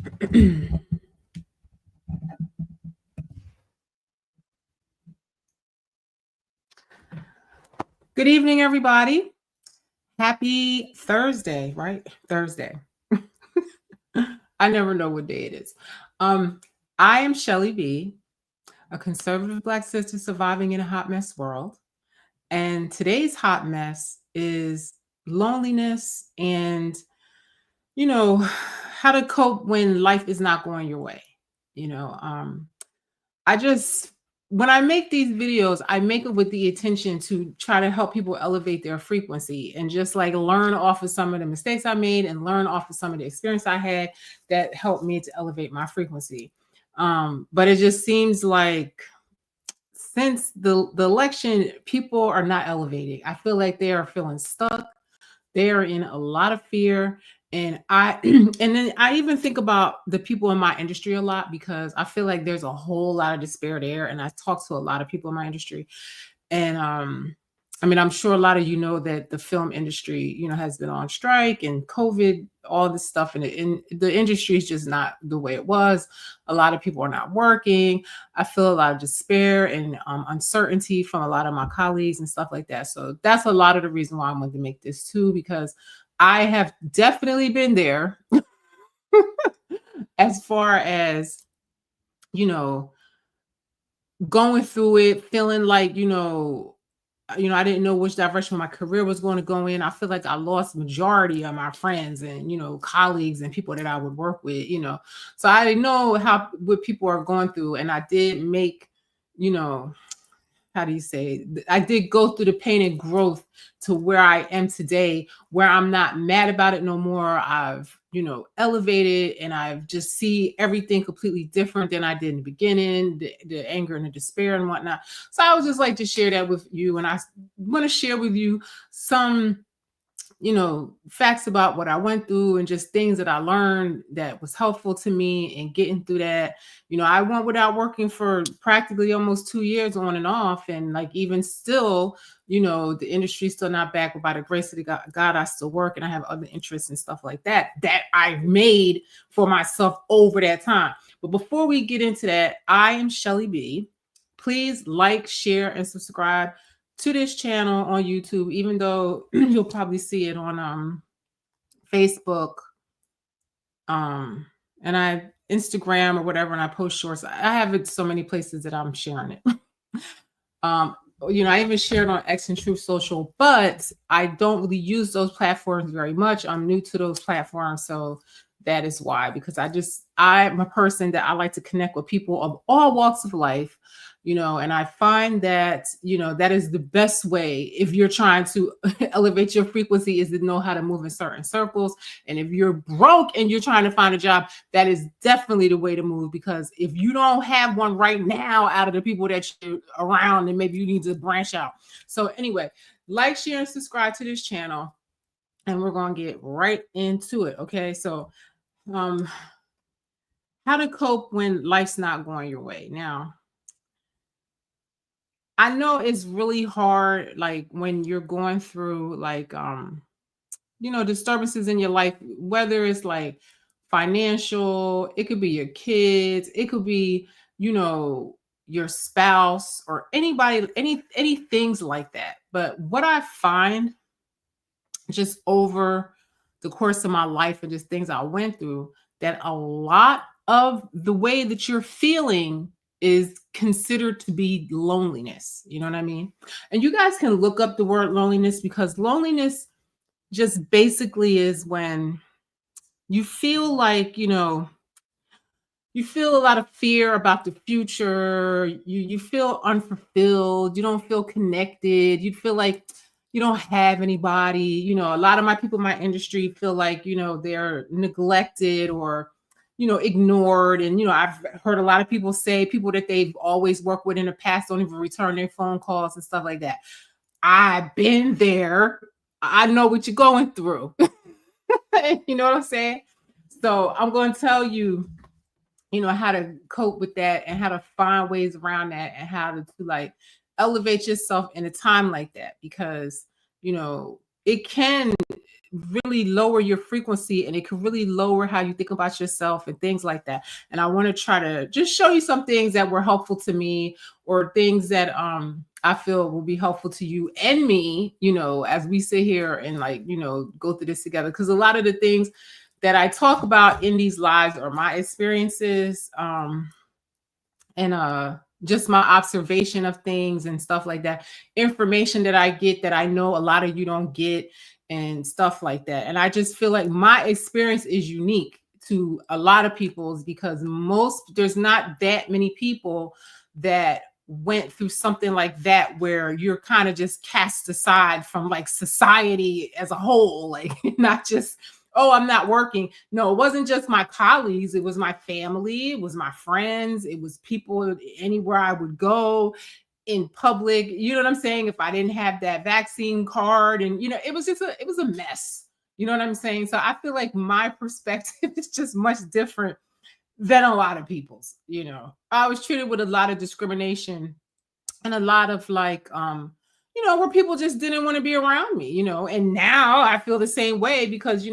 Good evening, everybody. Happy Thursday, right? Thursday. I never know what day it is. Um, I am Shellie B, a conservative Black sister surviving in a hot mess world. And today's hot mess is loneliness and, how to cope when life is not going your way. You know, um, I just when I make these videos, I make it with the intention to try to help people elevate their frequency and just like learn off of some of the mistakes I made and learn off of some of the experience I had that helped me to elevate my frequency. But it just seems like since the election, people are not elevating. I feel like they are feeling stuck. They are in a lot of fear. And I and then I even think about the people in my industry a lot because I feel like there's a whole lot of despair there. And I talk to a lot of people in my industry. And I mean, I'm sure a lot of you know that the film industry, has been on strike and COVID, all this stuff, and the industry is just not the way it was. A lot of people are not working. I feel a lot of despair and uncertainty from a lot of my colleagues and stuff like that. So that's a lot of the reason why I wanted to make this too, because I have definitely been there as far as, you know, going through it, feeling like, I didn't know which direction my career was going to go in. I feel like I lost majority of my friends and, colleagues and people that I would work with. So I know what people are going through. And I did make, you know, how do you say, I did go through the pain and growth to where I am today, where I'm not mad about it no more. I've, elevated, and I've just see everything completely different than I did in the beginning, the anger and the despair and whatnot. So I would just like to share that with you. And I want to share with you some, facts about what I went through and just things that I learned that was helpful to me in getting through that. I went without working for practically almost 2 years on and off. And like, even still, the industry's still not back, but by the grace of the God, I still work and I have other interests and stuff like that I've made for myself over that time. But before we get into that, I am Shellie B. Please like, share, and subscribe to this channel on YouTube, even though you'll probably see it on Facebook, and I Instagram or whatever, and I post shorts. I have it so many places that I'm sharing it. I even shared on X and Truth Social, but I don't really use those platforms very much. I'm new to those platforms, so that is why, because I'm a person that I like to connect with people of all walks of life, and I find that, that is the best way if you're trying to elevate your frequency, is to know how to move in certain circles. And if you're broke and you're trying to find a job, that is definitely the way to move, because if you don't have one right now out of the people that you're around, then maybe you need to branch out. So anyway, like, share, and subscribe to this channel, and we're going to get right into it. Okay. So, how to cope when life's not going your way. Now, I know it's really hard, like when you're going through like disturbances in your life, whether it's like financial, it could be your kids, it could be, your spouse or anybody, any things like that. But what I find just over the course of my life and just things I went through, that a lot of the way that you're feeling is considered to be loneliness. You know what I mean? And you guys can look up the word loneliness, because loneliness just basically is when you feel like, you feel a lot of fear about the future. You feel unfulfilled. You don't feel connected. You feel like you don't have anybody. A lot of my people in my industry feel like, they're neglected or, ignored. And, I've heard a lot of people say people that they've always worked with in the past don't even return their phone calls and stuff like that. I've been there. I know what you're going through. You know what I'm saying? So I'm going to tell you, how to cope with that and how to find ways around that and how to like elevate yourself in a time like that, because, it can really lower your frequency, and it can really lower how you think about yourself and things like that. And I want to try to just show you some things that were helpful to me, or things that I feel will be helpful to you and me, as we sit here and like, go through this together. Because a lot of the things that I talk about in these lives are my experiences, and just my observation of things and stuff like that, information that I get that I know a lot of you don't get, and stuff like that. And I just feel like my experience is unique to a lot of people's, because there's not that many people that went through something like that, where you're kind of just cast aside from like society as a whole, like not just, oh, I'm not working. No, it wasn't just my colleagues. It was my family. It was my friends. It was people anywhere I would go in public. You know what I'm saying? If I didn't have that vaccine card, and, it was it was a mess. You know what I'm saying? So I feel like my perspective is just much different than a lot of people's. I was treated with a lot of discrimination, and a lot of like where people just didn't want to be around me, and now I feel the same way, because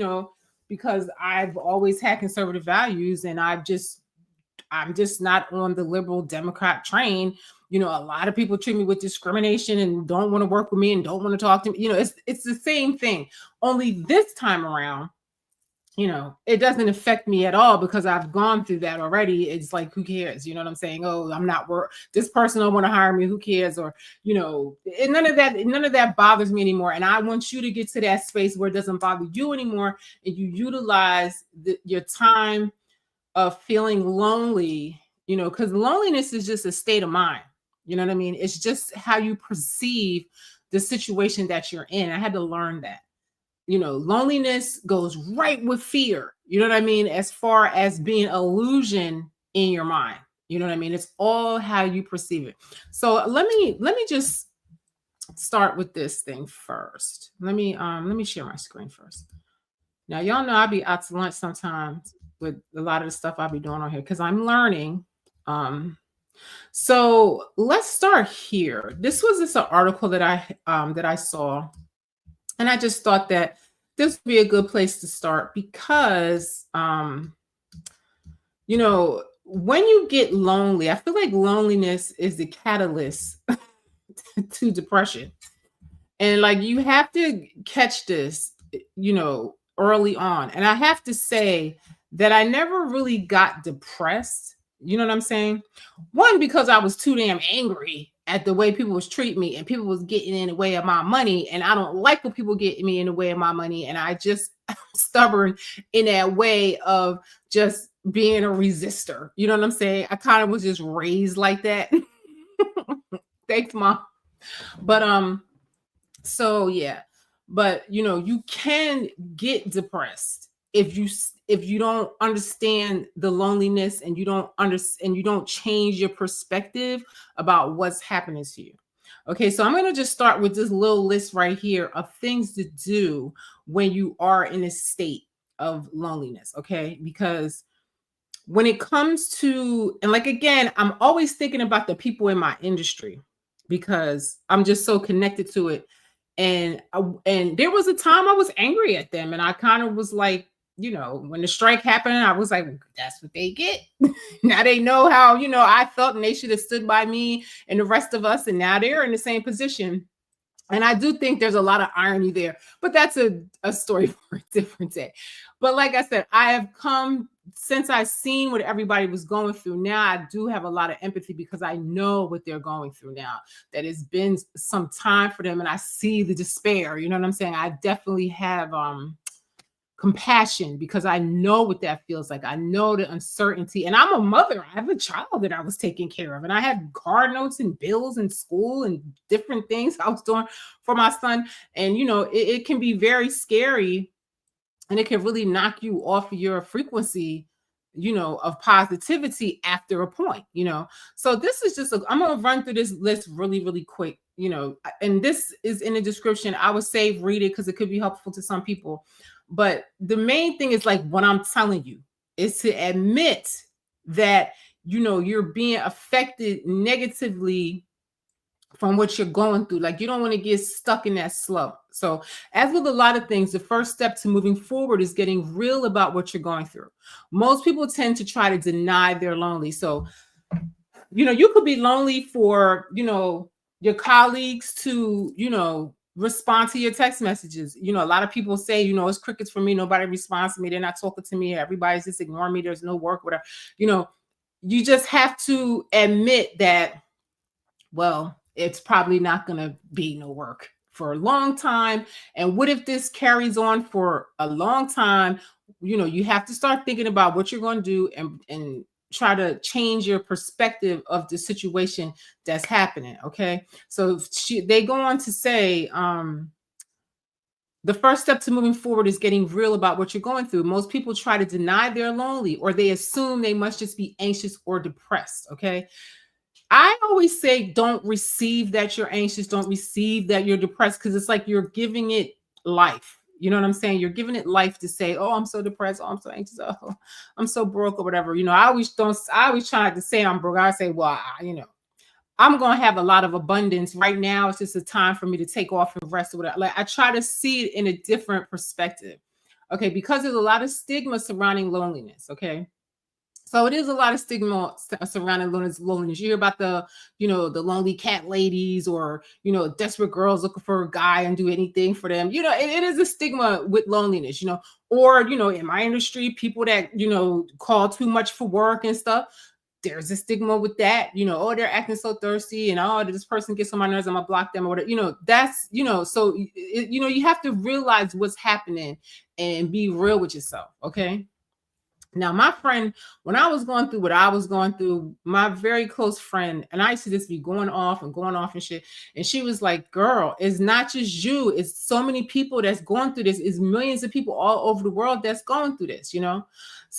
because I've always had conservative values, and I'm just not on the liberal Democrat train. A lot of people treat me with discrimination and don't want to work with me and don't want to talk to me. It's the same thing, only this time around, it doesn't affect me at all, because I've gone through that already. It's like, who cares? You know what I'm saying? Oh, I'm not this person don't want to hire me. Who cares? Or, and none of that bothers me anymore. And I want you to get to that space where it doesn't bother you anymore. And you utilize your time of feeling lonely, because loneliness is just a state of mind. You know what I mean? It's just how you perceive the situation that you're in. I had to learn that. Loneliness goes right with fear. You know what I mean? As far as being illusion in your mind. You know what I mean? It's all how you perceive it. So let me just start with this thing first. Let me share my screen first. Now, y'all know I'll be out to lunch sometimes with a lot of the stuff I'll be doing on here, because I'm learning. So let's start here. This was just an article that I saw. And I just thought that this would be a good place to start, because, when you get lonely, I feel like loneliness is the catalyst to depression. And like, you have to catch this, early on. And I have to say that I never really got depressed. You know what I'm saying? One, because I was too damn angry at the way people was treating me, and people was getting in the way of my money. And I don't like when people get me in the way of my money. And I just I'm stubborn in that way of just being a resistor. You know what I'm saying? I kind of was just raised like that. Thanks, Mom. But so yeah. But you can get depressed if you don't understand the loneliness, and you don't change your perspective about what's happening to you. Okay, so I'm going to just start with this little list right here of things to do when you are in a state of loneliness. Okay, because when it comes to, and like, again, I'm always thinking about the people in my industry, because I'm just so connected to it. And there was a time I was angry at them, and I kind of was like, when the strike happened, I was like, that's what they get. Now they know how, I felt, and they should have stood by me and the rest of us. And now they're in the same position. And I do think there's a lot of irony there, but that's a story for a different day. But like I said, I have come, since I've seen what everybody was going through. Now I do have a lot of empathy, because I know what they're going through now, that it's been some time for them, and I see the despair. You know what I'm saying? I definitely have compassion, because I know what that feels like. I know the uncertainty, and I'm a mother. I have a child that I was taking care of, and I had card notes and bills and school and different things I was doing for my son. And it can be very scary, and it can really knock you off your frequency, of positivity after a point. So this is just I'm going to run through this list really, really quick. And this is in the description. I would say read it, because it could be helpful to some people. But the main thing is, like, what I'm telling you is to admit that, you're being affected negatively from what you're going through. Like, you don't want to get stuck in that slump. So, as with a lot of things, the first step to moving forward is getting real about what you're going through. Most people tend to try to deny they're lonely. So, you could be lonely for, your colleagues to, respond to your text messages. A lot of people say, it's crickets for me. Nobody responds to me. They're not talking to me. Everybody's just ignoring me. There's no work, whatever. You know, you just have to admit that, well, it's probably not going to be no work for a long time. And what if this carries on for a long time? You have to start thinking about what you're going to do, and try to change your perspective of the situation that's happening. Okay. So they go on to say, the first step to moving forward is getting real about what you're going through. Most people try to deny they're lonely, or they assume they must just be anxious or depressed. Okay. I always say, don't receive that you're anxious, don't receive that you're depressed, because it's like you're giving it life. You know what I'm saying? You're giving it life to say, oh, I'm so depressed, oh, I'm so anxious, oh, I'm so broke, or whatever. I always try not to say I'm broke. I say, well, I'm gonna have a lot of abundance. Right now, it's just a time for me to take off and rest or whatever. Like, I try to see it in a different perspective. Okay, because there's a lot of stigma surrounding loneliness. Okay. So it is a lot of stigma surrounding loneliness. You hear about the lonely cat ladies, or, desperate girls looking for a guy and do anything for them. It is a stigma with loneliness, or, in my industry, people that, call too much for work and stuff. There's a stigma with that, oh, they're acting so thirsty, and oh, this person gets on my nerves, I'm gonna block them, or whatever. That's, so, you have to realize what's happening and be real with yourself. Okay. Now, my friend, when I was going through what I was going through, my very close friend, and I used to just be going off and shit. And she was like, girl, it's not just you. It's so many people that's going through this. It's millions of people all over the world that's going through this. So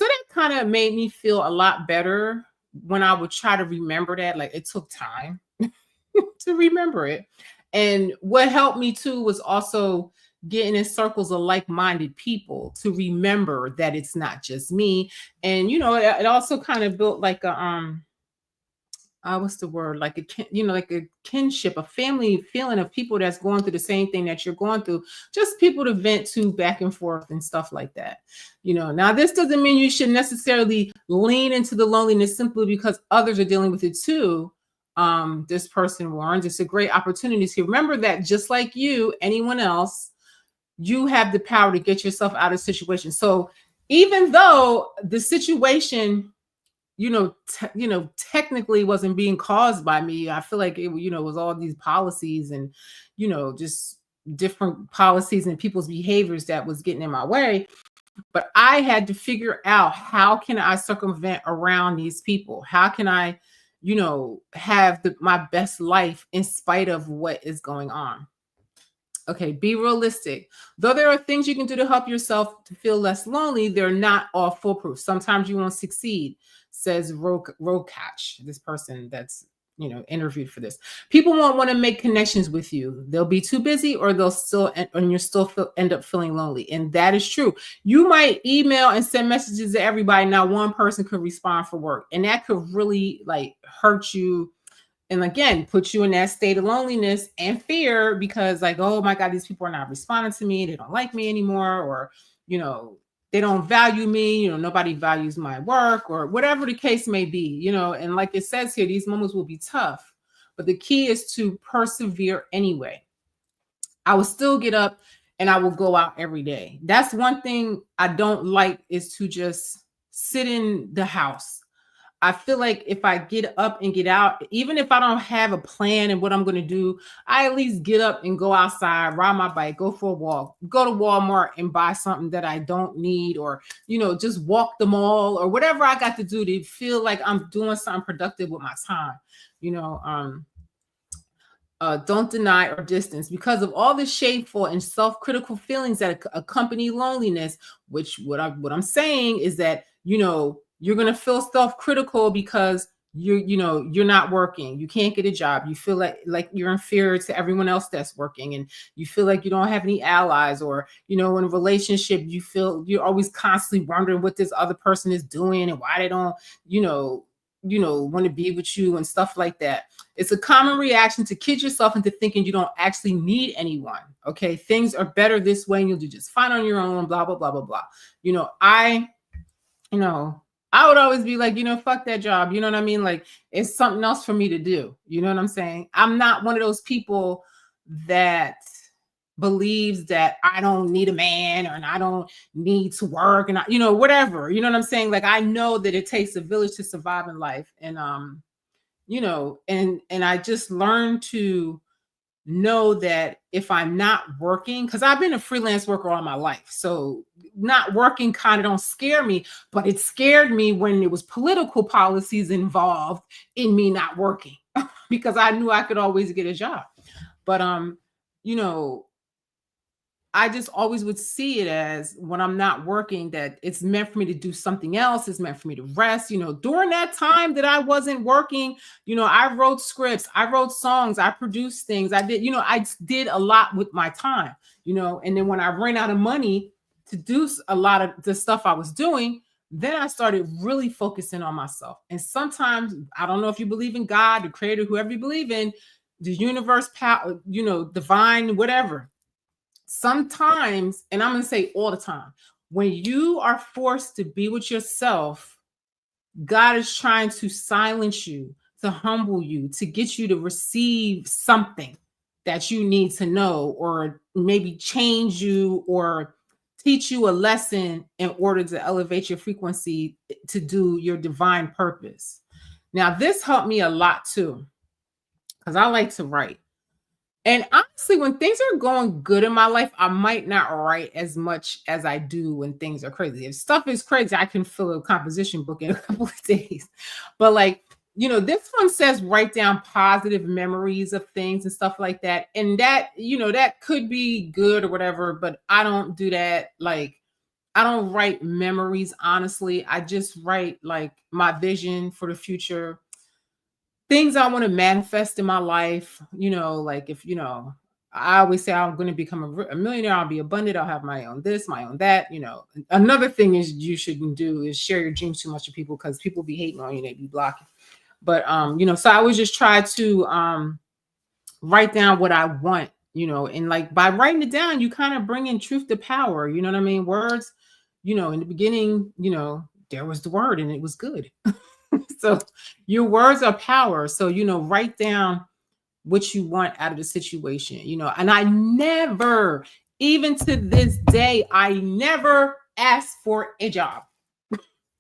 that kind of made me feel a lot better when I would try to remember that. Like, it took time to remember it. And what helped me too was also getting in circles of like-minded people to remember that it's not just me. And it also kind of built like a what's the word, like like a kinship, a family feeling of people that's going through the same thing that you're going through, just people to vent to back and forth and stuff like that. Now, this doesn't mean you should necessarily lean into the loneliness simply because others are dealing with it too. This person warns, it's a great opportunity to remember that just like you, anyone else, you have the power to get yourself out of situations. So even though the situation, technically wasn't being caused by me, I feel like it, was all these policies and, just different policies and people's behaviors that was getting in my way. But I had to figure out, how can I circumvent around these people? How can I, have my best life in spite of what is going on? Okay, be realistic. Though there are things you can do to help yourself to feel less lonely, they're not all foolproof. Sometimes you won't succeed, says Rokach, this person that's, interviewed for this. People won't want to make connections with you. They'll be too busy, or and you'll still end up feeling lonely. And that is true. You might email and send messages to everybody. Now, one person could respond for work, and that could really like hurt you. And again, put you in that state of loneliness and fear, because like, oh my God, these people are not responding to me. They don't like me anymore. Or, they don't value me. Nobody values my work, or whatever the case may be, and like it says here, these moments will be tough, but the key is to persevere anyway. I will still get up and I will go out every day. That's one thing I don't like, is to just sit in the house. I feel like if I get up and get out, even if I don't have a plan and what I'm going to do, I at least get up and go outside, ride my bike, go for a walk, go to Walmart and buy something that I don't need, or, just walk the mall, or whatever I got to do to feel like I'm doing something productive with my time. Don't deny or distance, because of all the shameful and self-critical feelings that accompany loneliness. Which what I'm saying is that, you're going to feel self-critical because you're not working. You can't get a job. You feel like you're inferior to everyone else that's working, and you feel like you don't have any allies, or, in a relationship, you feel you're always constantly wondering what this other person is doing and why they don't, want to be with you and stuff like that. It's a common reaction to kid yourself into thinking you don't actually need anyone. Okay. Things are better this way and you'll do just fine on your own, blah, blah, blah, blah, blah. You know, I, you know, I would always be like, fuck that job. You know what I mean? Like it's something else for me to do. You know what I'm saying? I'm not one of those people that believes that I don't need a man or and I don't need to work and whatever. You know what I'm saying? Like I know that it takes a village to survive in life. And and I just learned to know that if I'm not working, because I've been a freelance worker all my life. So not working kind of don't scare me, but it scared me when there was political policies involved in me not working because I knew I could always get a job. But you know, I just always would see it as when I'm not working, that it's meant for me to do something else. It's meant for me to rest. During that time that I wasn't working, I wrote scripts, I wrote songs, I produced things. I did a lot with my time, and then when I ran out of money to do a lot of the stuff I was doing, then I started really focusing on myself. And sometimes, I don't know if you believe in God, the creator, whoever you believe in, the universe, power, divine, whatever. Sometimes, and I'm going to say all the time, when you are forced to be with yourself, God is trying to silence you, to humble you, to get you to receive something that you need to know, or maybe change you or teach you a lesson in order to elevate your frequency to do your divine purpose. Now, this helped me a lot too, because I like to write. And honestly, when things are going good in my life, I might not write as much as I do when things are crazy. If stuff is crazy, I can fill a composition book in a couple of days. But this one says write down positive memories of things and stuff like that. And that, that could be good or whatever, but I don't do that. Like, I don't write memories, honestly. I just write like my vision for the future, things I want to manifest in my life. Like if, I always say I'm going to become a millionaire, I'll be abundant, I'll have my own this, my own that. Another thing is you shouldn't do is share your dreams too much with people, because people be hating on you, they be blocking. But so I always just try to write down what I want, and like by writing it down, you kind of bring in truth to power. You know what I mean? Words, in the beginning, there was the word and it was good. So your words are power. So, write down what you want out of the situation, and I never, even to this day, I never asked for a job.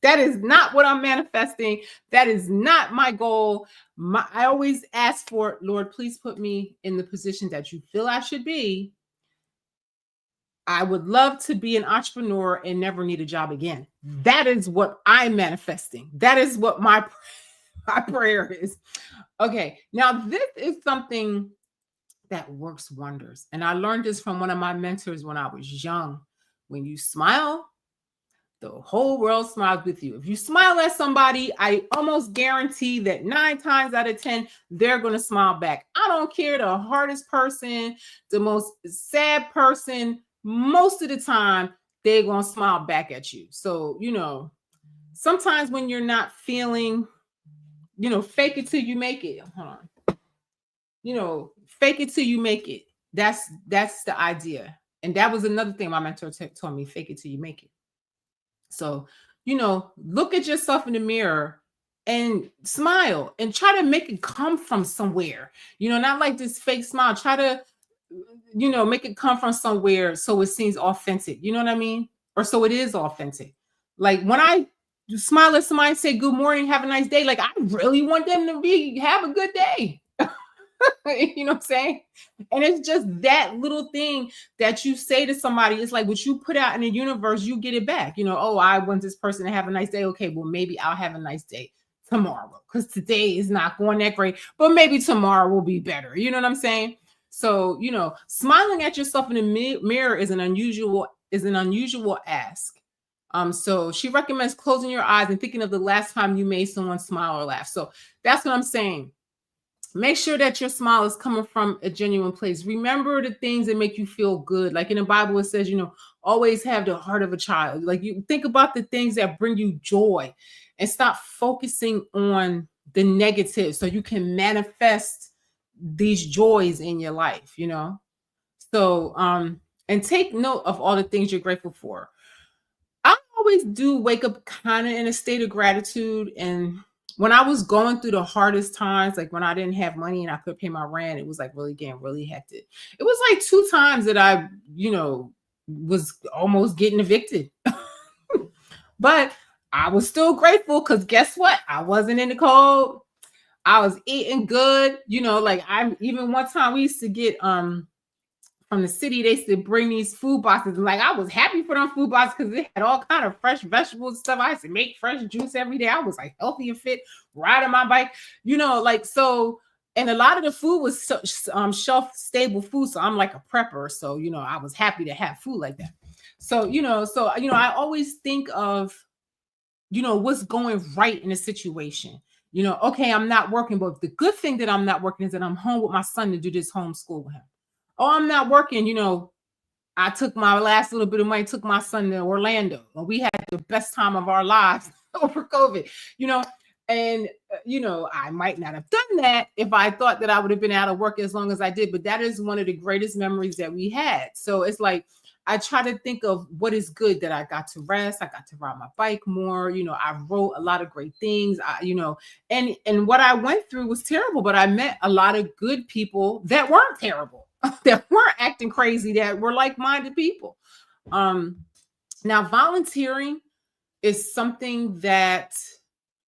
That is not what I'm manifesting. That is not my goal. I always ask for, Lord, please put me in the position that you feel I should be. I would love to be an entrepreneur and never need a job again. That is what I'm manifesting. That is what my prayer is. Okay, now this is something that works wonders. And I learned this from one of my mentors when I was young. When you smile, the whole world smiles with you. If you smile at somebody, I almost guarantee that 9 times out of 10, they're going to smile back. I don't care, the hardest person, the most sad person, most of the time, they're going to smile back at you. So, sometimes when you're not feeling, fake it till you make it. Hold on. Fake it till you make it. That's the idea. And that was another thing my mentor told me, fake it till you make it. So, look at yourself in the mirror and smile and try to make it come from somewhere, not like this fake smile. Try to, make it come from somewhere so it seems authentic. You know what I mean? Or so it is authentic. Like when I smile at somebody and say, good morning, have a nice day. Like I really want them to have a good day. You know what I'm saying? And it's just that little thing that you say to somebody. It's like what you put out in the universe, you get it back. Oh, I want this person to have a nice day. Okay, well, maybe I'll have a nice day tomorrow, because today is not going that great, but maybe tomorrow will be better. You know what I'm saying? So, smiling at yourself in the mirror is an unusual ask. So she recommends closing your eyes and thinking of the last time you made someone smile or laugh. So that's what I'm saying. Make sure that your smile is coming from a genuine place. Remember the things that make you feel good. Like in the Bible, it says, always have the heart of a child. Like you think about the things that bring you joy and stop focusing on the negative so you can manifest these joys in your life. So, and take note of all the things you're grateful for. I always do wake up kind of in a state of gratitude. And when I was going through the hardest times, like when I didn't have money and I couldn't pay my rent, it was like really getting really hectic. It was like two times that I, was almost getting evicted. But I was still grateful because guess what? I wasn't in the cold. I was eating good. Like I even one time we used to get from the city, they used to bring these food boxes. And like I was happy for them food boxes because they had all kind of fresh vegetables and stuff. I used to make fresh juice every day. I was like healthy and fit, riding my bike, like so. And a lot of the food was shelf stable food. So I'm like a prepper. So, I was happy to have food like that. So, I always think of, what's going right in a situation. Okay, I'm not working, but the good thing that I'm not working is that I'm home with my son to do this homeschool with him. Oh, I'm not working, I took my last little bit of money, took my son to Orlando, and we had the best time of our lives over COVID, and I might not have done that if I thought that I would have been out of work as long as I did, but that is one of the greatest memories that we had. So it's like, I try to think of what is good, that I got to rest. I got to ride my bike more. I wrote a lot of great things. And what I went through was terrible, but I met a lot of good people that weren't terrible, that weren't acting crazy, that were like-minded people. Now volunteering is something that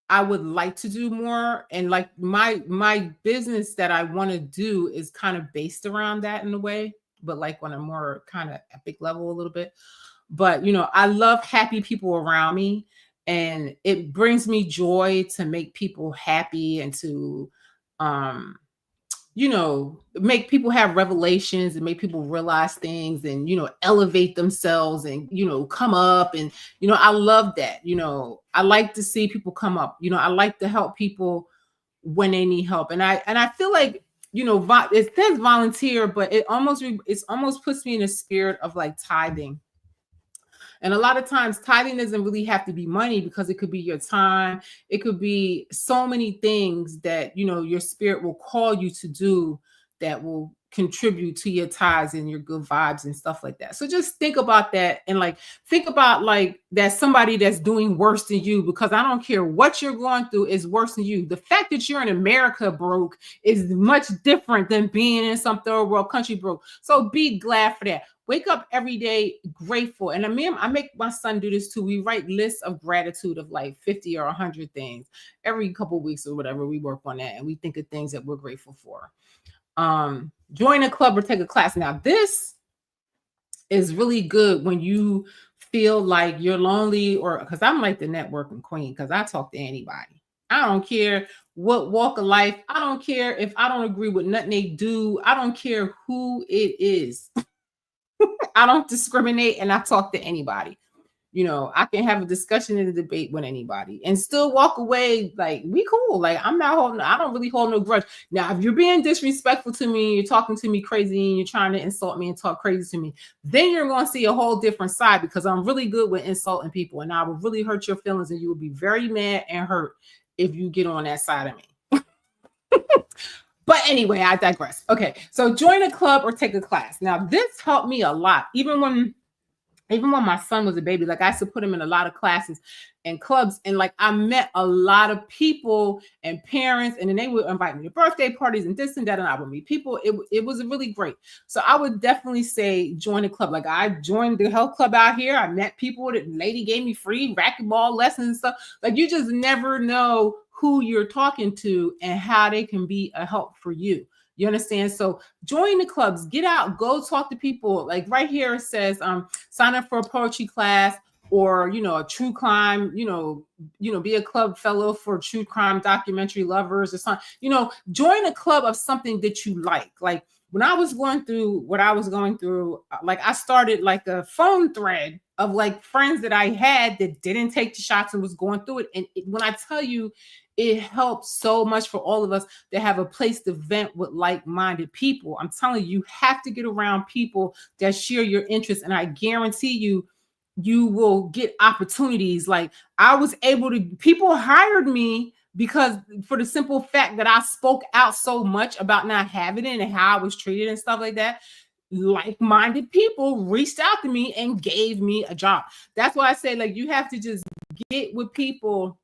I would like to do more. And like my business that I want to do is kind of based around that in a way, but like on a more kind of epic level a little bit. But I love happy people around me, and it brings me joy to make people happy and to make people have revelations and make people realize things and, elevate themselves and, come up. And, I love that. I like to see people come up. I like to help people when they need help. And I feel like, it says volunteer, but it's almost puts me in a spirit of like tithing. And a lot of times tithing doesn't really have to be money, because it could be your time. It could be so many things that, your spirit will call you to do that will contribute to your tithes and your good vibes and stuff like that. So just think about that, and like think about like that somebody that's doing worse than you, because I don't care what you're going through, is worse than you. The fact that you're in America broke is much different than being in some third world country broke. So be glad for that. Wake up every day grateful. And I make my son do this too. We write lists of gratitude of like 50 or 100 things every couple of weeks or whatever. We work on that, and we think of things that we're grateful for. Join a club or take a class. Now, this is really good when you feel like you're lonely, or because I'm like the networking queen, because I talk to anybody. I don't care what walk of life. I don't care if I don't agree with nothing they do. I don't care who it is. I don't discriminate, and I talk to anybody. I can have a discussion and a debate with anybody and still walk away like we cool. Like I don't really hold no grudge. Now, if you're being disrespectful to me, you're talking to me crazy, and you're trying to insult me and talk crazy to me, then you're going to see a whole different side, because I'm really good with insulting people, and I will really hurt your feelings, and you will be very mad and hurt if you get on that side of me. But anyway, I digress. Okay, so join a club or take a class. Now, this helped me a lot, even when my son was a baby. Like I used to put him in a lot of classes and clubs, and like I met a lot of people and parents, and then they would invite me to birthday parties and this and that, and I would meet people. It was really great. So I would definitely say join a club. Like I joined the health club out here. I met people. The lady gave me free racquetball lessons and stuff. Like you just never know who you're talking to and how they can be a help for you. You understand? So join the clubs, get out, go talk to people. Like right here, it says, sign up for a poetry class, or, a true crime, be a club fellow for true crime documentary lovers or something. Join a club of something that you like. Like when I was going through what I was going through, like I started like a phone thread of like friends that I had that didn't take the shots and was going through it. And when I tell you, it helps so much for all of us to have a place to vent with like-minded people. I'm telling you, you have to get around people that share your interests, and I guarantee you, you will get opportunities. Like I was able to, people hired me because for the simple fact that I spoke out so much about not having it and how I was treated and stuff like that. Like-minded people reached out to me and gave me a job. That's why I say, like, you have to just get with people,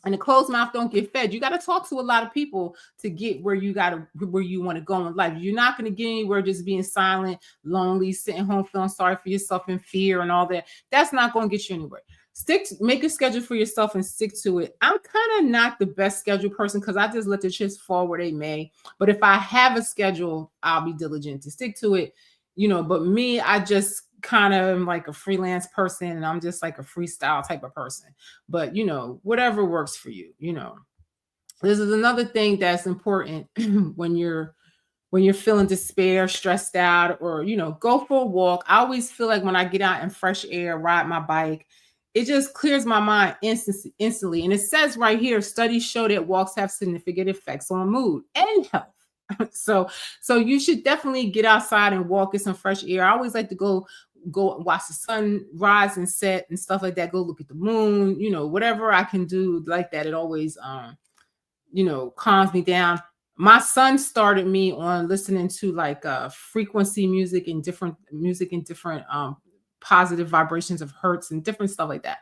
and the closed mouth don't get fed. You got to talk to a lot of people to get where you want to go in life. You're not going to get anywhere just being silent, lonely, sitting home feeling sorry for yourself and fear and all that. That's not going to get you anywhere. Make a schedule for yourself and stick to it. I'm kind of not the best schedule person because I just let the chips fall where they may. But if I have a schedule, I'll be diligent to stick to it. But me, I just kind of am like a freelance person, and I'm just like a freestyle type of person. But whatever works for you. This is another thing that's important when you're feeling despair, stressed out, or go for a walk. I always feel like when I get out in fresh air, ride my bike, it just clears my mind instantly. And it says right here, studies show that walks have significant effects on mood and health. So you should definitely get outside and walk, get some fresh air. I always like to go watch the sun rise and set and stuff like that. Go look at the moon, whatever I can do like that. It always calms me down. My son started me on listening to like frequency music and different positive vibrations of hertz and different stuff like that.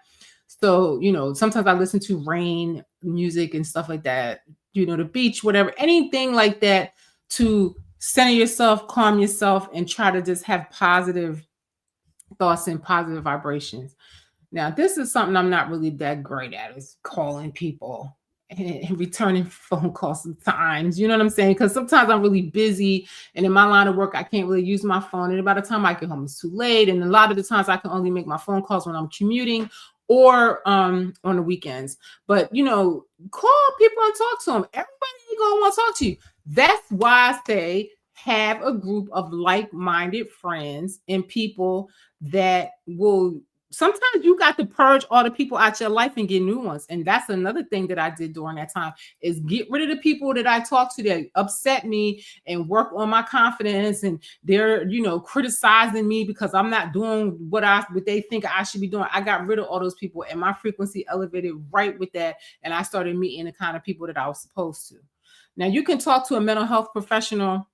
So, sometimes I listen to rain music and stuff like that, the beach, whatever, anything like that to center yourself, calm yourself, and try to just have positive thoughts and positive vibrations. Now, this is something I'm not really that great at, is calling people and returning phone calls sometimes. You know what I'm saying? Because sometimes I'm really busy, and in my line of work, I can't really use my phone. And by the time I get home, it's too late. And a lot of the times I can only make my phone calls when I'm commuting or on the weekends. But call people and talk to them. Everybody ain't gonna want to talk to you. That's why I say have a group of like-minded friends and people that will. Sometimes you got to purge all the people out your life and get new ones. And that's another thing that I did during that time, is get rid of the people that I talked to that upset me and work on my confidence. And they're, criticizing me because I'm not doing what they think I should be doing. I got rid of all those people, and my frequency elevated right with that. And I started meeting the kind of people that I was supposed to. Now, you can talk to a mental health professional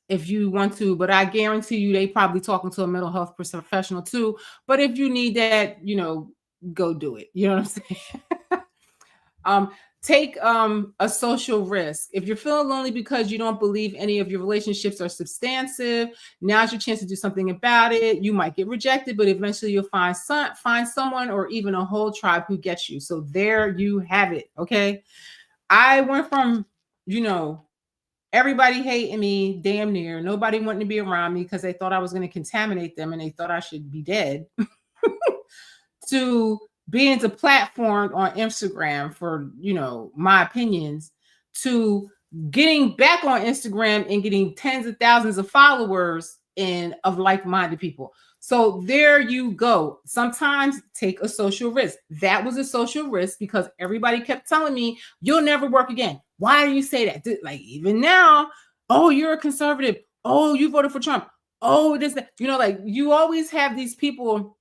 if you want to, but I guarantee you they probably talking to a mental health professional too. But if you need that, go do it. You know what I'm saying? Take a social risk. If you're feeling lonely because you don't believe any of your relationships are substantive, now's your chance to do something about it. You might get rejected, but eventually you'll find someone or even a whole tribe who gets you. So there you have it. Okay. I went from, everybody hating me, damn near nobody wanting to be around me because they thought I was going to contaminate them and they thought I should be dead, to being platformed on Instagram for, my opinions, to getting back on Instagram and getting tens of thousands of followers and of like-minded people. So there you go. Sometimes take a social risk. That was a social risk because everybody kept telling me, you'll never work again. Why do you say that? Like, even now, oh, you're a conservative. Oh, you voted for Trump. Oh, this, that. Like, you always have these people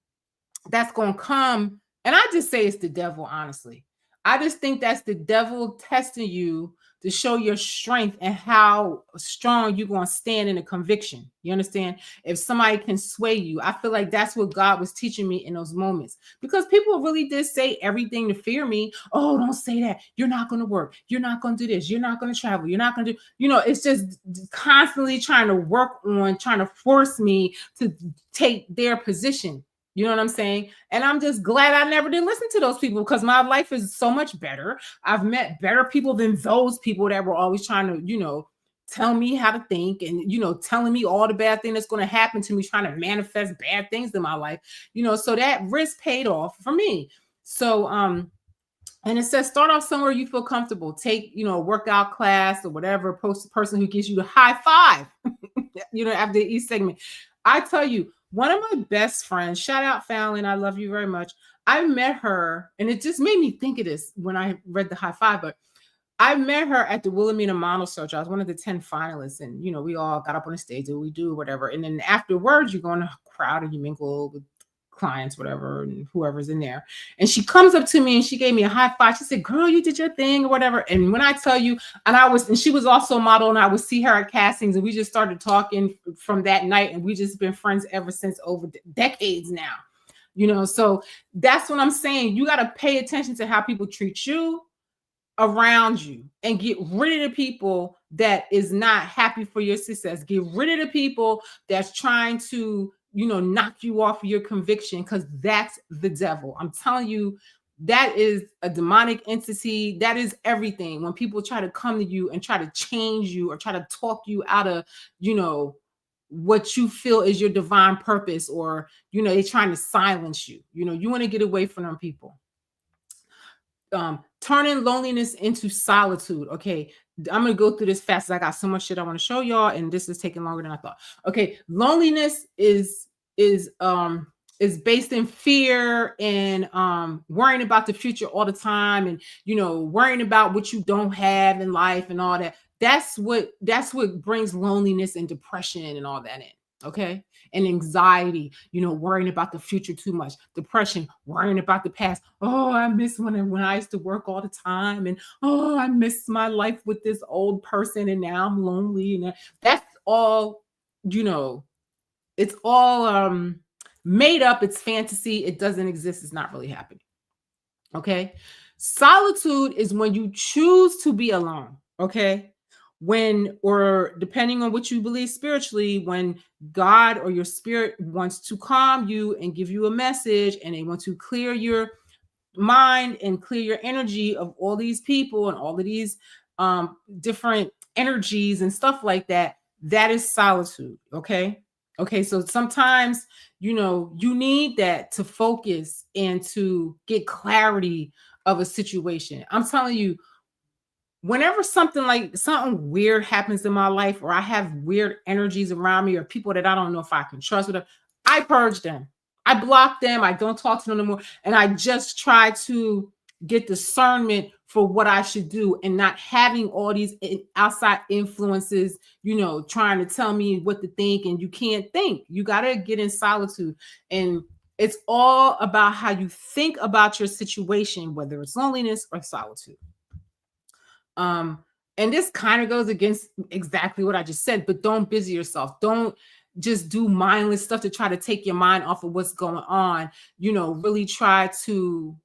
that's going to come. And I just say it's the devil, honestly. I just think that's the devil testing you to show your strength and how strong you're going to stand in a conviction. You understand? If somebody can sway you, I feel like that's what God was teaching me in those moments, because people really did say everything to fear me. Oh, don't say that. You're not going to work. You're not going to do this. You're not going to travel. You're not going to do, it's just constantly trying to force me to take their position. You know what I'm saying? And I'm just glad I never did listen to those people, because my life is so much better. I've met better people than those people that were always trying to, tell me how to think and, telling me all the bad thing that's going to happen to me, trying to manifest bad things in my life, so that risk paid off for me. So, and it says, start off somewhere you feel comfortable. Take, a workout class or whatever, person who gives you the high five, after each segment. I tell you, one of my best friends, shout out Fallon, I love you very much. I met her, and it just made me think of this when I read the high five, but I met her at the Wilhelmina Model Search. I was one of the 10 finalists, and we all got up on the stage and we do whatever. And then afterwards, you go in a crowd and you mingle with clients, whatever, and whoever's in there. And she comes up to me and she gave me a high five. She said, "Girl, you did your thing," or whatever. And when I tell you, and she was also a model, and I would see her at castings, and we just started talking from that night, and we just been friends ever since, over decades now. So that's what I'm saying. You got to pay attention to how people treat you around you, and get rid of the people that is not happy for your success. Get rid of the people that's trying to knock you off of your conviction, because that's the devil. I'm telling you, that is a demonic entity. That is everything. When people try to come to you and try to change you or try to talk you out of what you feel is your divine purpose, or they're trying to silence you. You want to get away from them people. Turning loneliness into solitude. Okay, I'm gonna go through this fast. I got so much shit I want to show y'all, and this is taking longer than I thought. Okay, loneliness is based in fear and worrying about the future all the time, and worrying about what you don't have in life and all that. That's what brings loneliness and depression and all that in. Okay. And anxiety, worrying about the future too much. Depression, worrying about the past. Oh, I miss when I used to work all the time, and oh, I miss my life with this old person, and now I'm lonely. And that's all, it's all made up. It's fantasy. It doesn't exist. It's not really happening. Okay. Solitude is when you choose to be alone. Okay. Or depending on what you believe spiritually, when God or your spirit wants to calm you and give you a message, and they want to clear your mind and clear your energy of all these people and all of these different energies and stuff like that, that is solitude. Okay. So sometimes, you need that to focus and to get clarity of a situation. I'm telling you, whenever something weird happens in my life, or I have weird energies around me, or people that I don't know if I can trust with them, I purge them. I block them. I don't talk to them anymore. And I just try to get discernment for what I should do, and not having all these outside influences, trying to tell me what to think. And you can't think. You got to get in solitude. And it's all about how you think about your situation, whether it's loneliness or solitude. And this kind of goes against exactly what I just said, but don't busy yourself. Don't just do mindless stuff to try to take your mind off of what's going on. Really try to,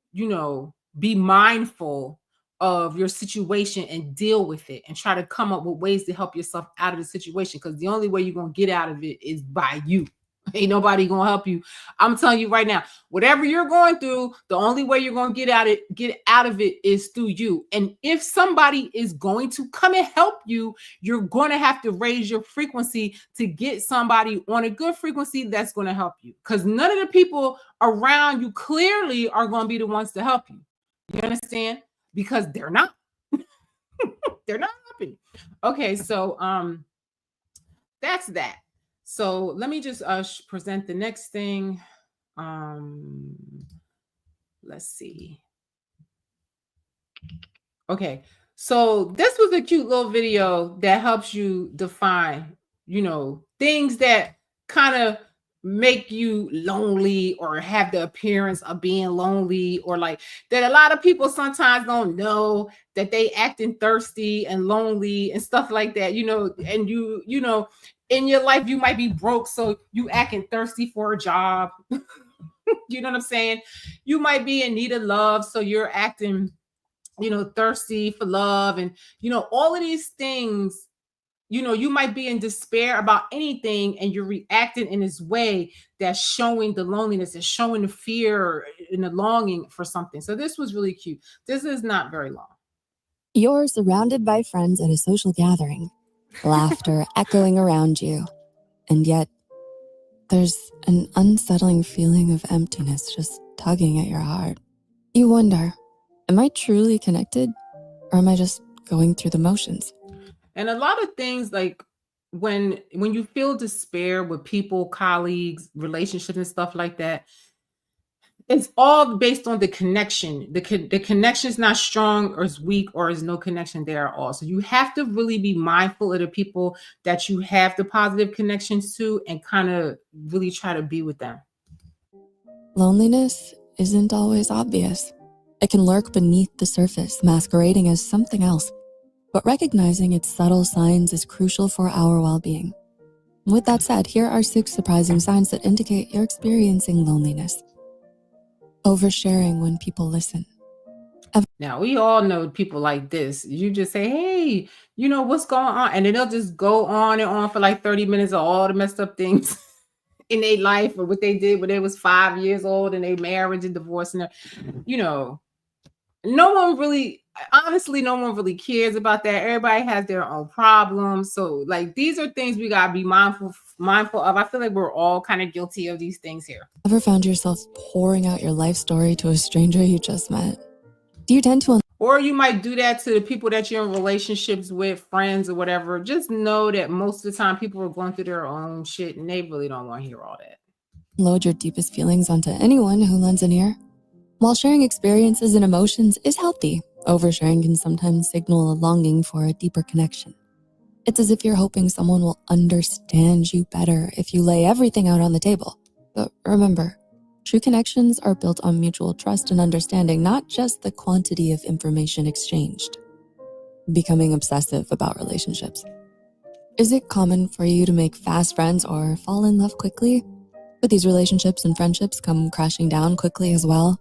be mindful of your situation and deal with it, and try to come up with ways to help yourself out of the situation. Because the only way you're going to get out of it is by you. Ain't nobody gonna help you. I'm telling you right now, whatever you're going through, the only way you're gonna get out of it is through you. And if somebody is going to come and help you, you're gonna have to raise your frequency to get somebody on a good frequency that's gonna help you. Because none of the people around you clearly are gonna be the ones to help you. You understand? Because they're not. They're not helping. Okay, so that's that. So let me just present the next thing. Let's see. Okay, so this was a cute little video that helps you define, things that kind of make you lonely, or have the appearance of being lonely, or like that a lot of people sometimes don't know that they acting thirsty and lonely and stuff like that, and in your life you might be broke, so you acting thirsty for a job. You know what I'm saying? You might be in need of love, so you're acting thirsty for love, and all of these things. You might be in despair about anything, and you're reacting in this way that's showing the loneliness, and showing the fear and the longing for something. So this was really cute. This is not very long. You're surrounded by friends at a social gathering, laughter echoing around you, and yet there's an unsettling feeling of emptiness just tugging at your heart. You wonder, am I truly connected, or am I just going through the motions? And a lot of things, like when you feel despair with people, colleagues, relationships and stuff like that, It's all based on the connection. The connection is not strong or is weak or is no connection there at all. So you have to really be mindful of the people that you have the positive connections to and kind of really try to be with them. Loneliness isn't always obvious. It can lurk beneath the surface, masquerading as something else. But recognizing its subtle signs is crucial for our well-being. With that said, here are 6 surprising signs that indicate you're experiencing loneliness. Oversharing when people listen. Now, we all know people like this. You just say, hey, what's going on? And then they'll just go on and on for like 30 minutes of all the messed up things in their life or what they did when they was 5 years old and they marriage and divorce. And, you know, no one really, honestly, no one really cares about that. Everybody has their own problems. So like, these are things we got to be mindful of. I feel like we're all kind of guilty of these things here. Ever found yourself pouring out your life story to a stranger you just met? Do you tend to... Or you might do that to the people that you're in relationships with, friends or whatever. Just know that most of the time people are going through their own shit and they really don't want to hear all that. Load your deepest feelings onto anyone who lends an ear? While sharing experiences and emotions is healthy, oversharing can sometimes signal a longing for a deeper connection. It's as if you're hoping someone will understand you better if you lay everything out on the table. But remember, true connections are built on mutual trust and understanding, not just the quantity of information exchanged. Becoming obsessive about relationships. Is it common for you to make fast friends or fall in love quickly? But these relationships and friendships come crashing down quickly as well?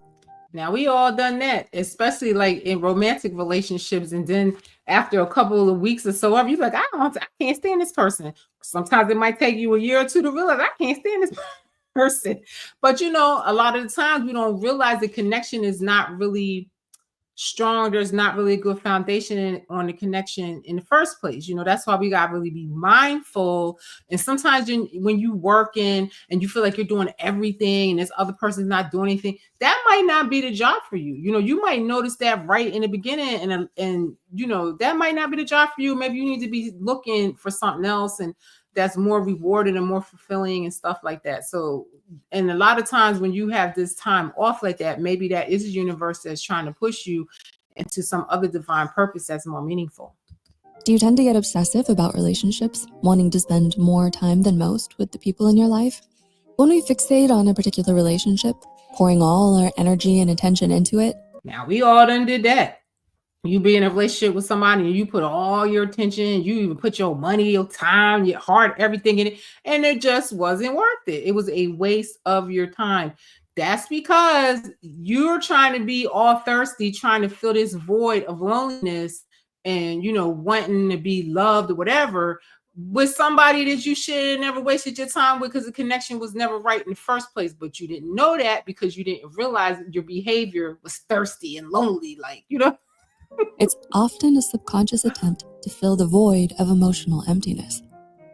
Now, we all done that, especially like in romantic relationships. And then after a couple of weeks or so, you're like, I can't stand this person. Sometimes it might take you a year or two to realize I can't stand this person. But a lot of the times we don't realize the connection is not really strong. There's not really a good foundation on the connection in the first place. That's why we got to really be mindful. And sometimes when you working and you feel like you're doing everything and this other person's not doing anything, that might not be the job for you. You might notice that right in the beginning, and that might not be the job for you. Maybe you need to be looking for something else and that's more rewarding and more fulfilling and stuff like that. So, and a lot of times when you have this time off like that, maybe that is a universe that's trying to push you into some other divine purpose that's more meaningful. Do you tend to get obsessive about relationships, wanting to spend more time than most with the people in your life? When we fixate on a particular relationship, pouring all our energy and attention into it? Now, we all done did that. You be in a relationship with somebody and you put all your attention, you even put your money, your time, your heart, everything in it, and it just wasn't worth it. It was a waste of your time. That's because you're trying to be all thirsty, trying to fill this void of loneliness and, wanting to be loved or whatever with somebody that you should have never wasted your time with because the connection was never right in the first place. But you didn't know that because you didn't realize your behavior was thirsty and lonely, It's often a subconscious attempt to fill the void of emotional emptiness.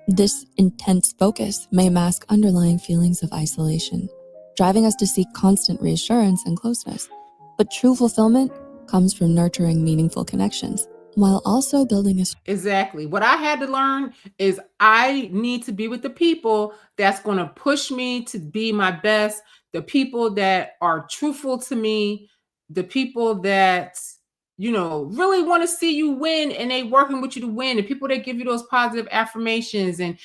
This intense focus may mask underlying feelings of isolation, driving us to seek constant reassurance and closeness. But true fulfillment comes from nurturing meaningful connections, while also building a... Exactly. What I had to learn is I need to be with the people that's going to push me to be my best, the people that are truthful to me, the people that really want to see you win and they working with you to win, the people that give you those positive affirmations and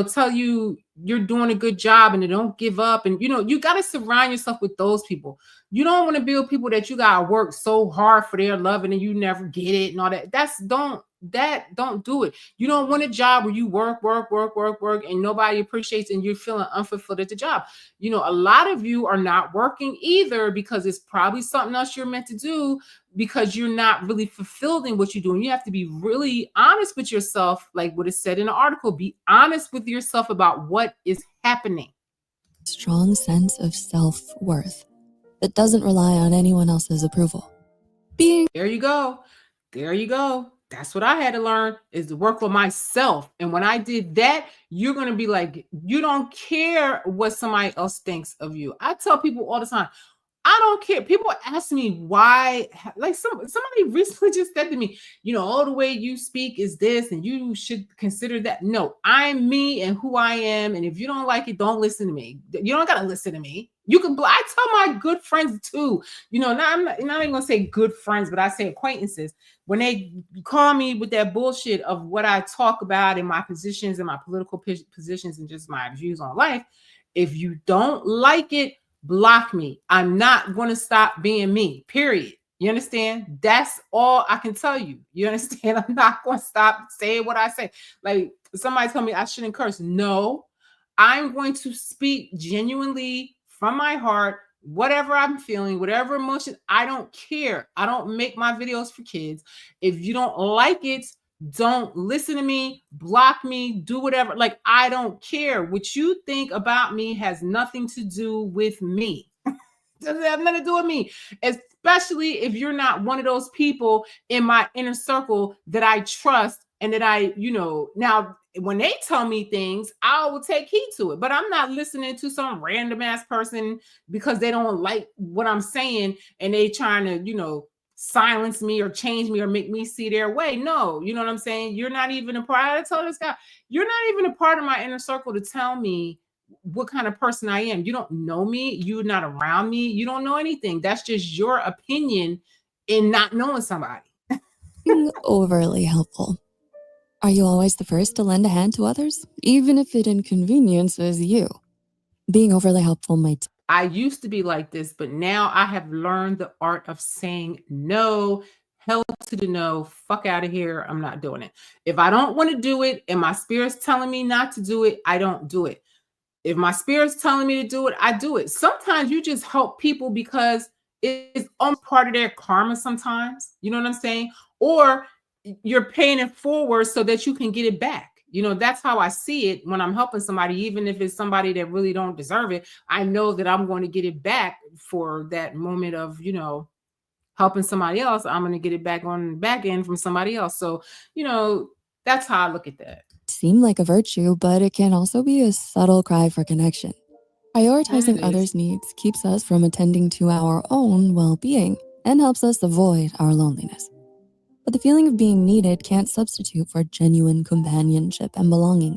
tell you you're doing a good job and they don't give up. And you got to surround yourself with those people. You don't want to be with people that you got to work so hard for their love and then you never get it and all that. Don't do it. You don't want a job where you work and nobody appreciates and you're feeling unfulfilled at the job. A lot of you are not working either because it's probably something else you're meant to do because you're not really fulfilled in what you're doing. You have to be really honest with yourself, like what is said in the article. Be honest with yourself about what is happening. Strong sense of self-worth that doesn't rely on anyone else's approval. There you go. That's what I had to learn, is to work with myself. And when I did that, you're going to be like, you don't care what somebody else thinks of you. I tell people all the time, I don't care. People ask me why, like somebody recently just said to me, all the way you speak is this, and you should consider that. No, I'm me and who I am. And if you don't like it, don't listen to me. You don't gotta listen to me. You can, I tell my good friends too, not even gonna say good friends, but I say acquaintances. When they call me with that bullshit of what I talk about in my positions and my political positions and just my views on life, if you don't like it, block me. I'm not going to stop being me, period. You understand? That's all I can tell you. You understand? I'm not going to stop saying what I say. Like somebody told me I shouldn't curse. No, I'm going to speak genuinely from my heart, whatever I'm feeling, whatever emotion. I don't care. I don't make my videos for kids. If you don't like it, don't listen to me, block me, do whatever. Like, I don't care. What you think about me has nothing to do with me. Doesn't have nothing to do with me, especially if you're not one of those people in my inner circle that I trust and that now when they tell me things, I will take heed to it. But I'm not listening to some random ass person because they don't like what I'm saying and they trying to, silence me or change me or make me see their way. No, you know what I'm saying? You're not even a part. I told this guy, you're not even a part of my inner circle to tell me what kind of person I am. You don't know me. You're not around me. You don't know anything. That's just your opinion in not knowing somebody. Being overly helpful. Are you always the first to lend a hand to others, even if it inconveniences you? Being overly helpful might... I used to be like this, but now I have learned the art of saying no. Hell to the no. Fuck out of here. I'm not doing it. If I don't want to do it and my spirit's telling me not to do it, I don't do it. If my spirit's telling me to do it, I do it. Sometimes you just help people because it's almost part of their karma sometimes. You know what I'm saying? Or you're paying it forward so that you can get it back. That's how I see it when I'm helping somebody, even if it's somebody that really don't deserve it. I know that I'm going to get it back for that moment of, helping somebody else. I'm going to get it back on the back end from somebody else. So, that's how I look at that. Seem like a virtue, but it can also be a subtle cry for connection. Prioritizing others' needs keeps us from attending to our own well-being and helps us avoid our loneliness. But the feeling of being needed can't substitute for genuine companionship and belonging.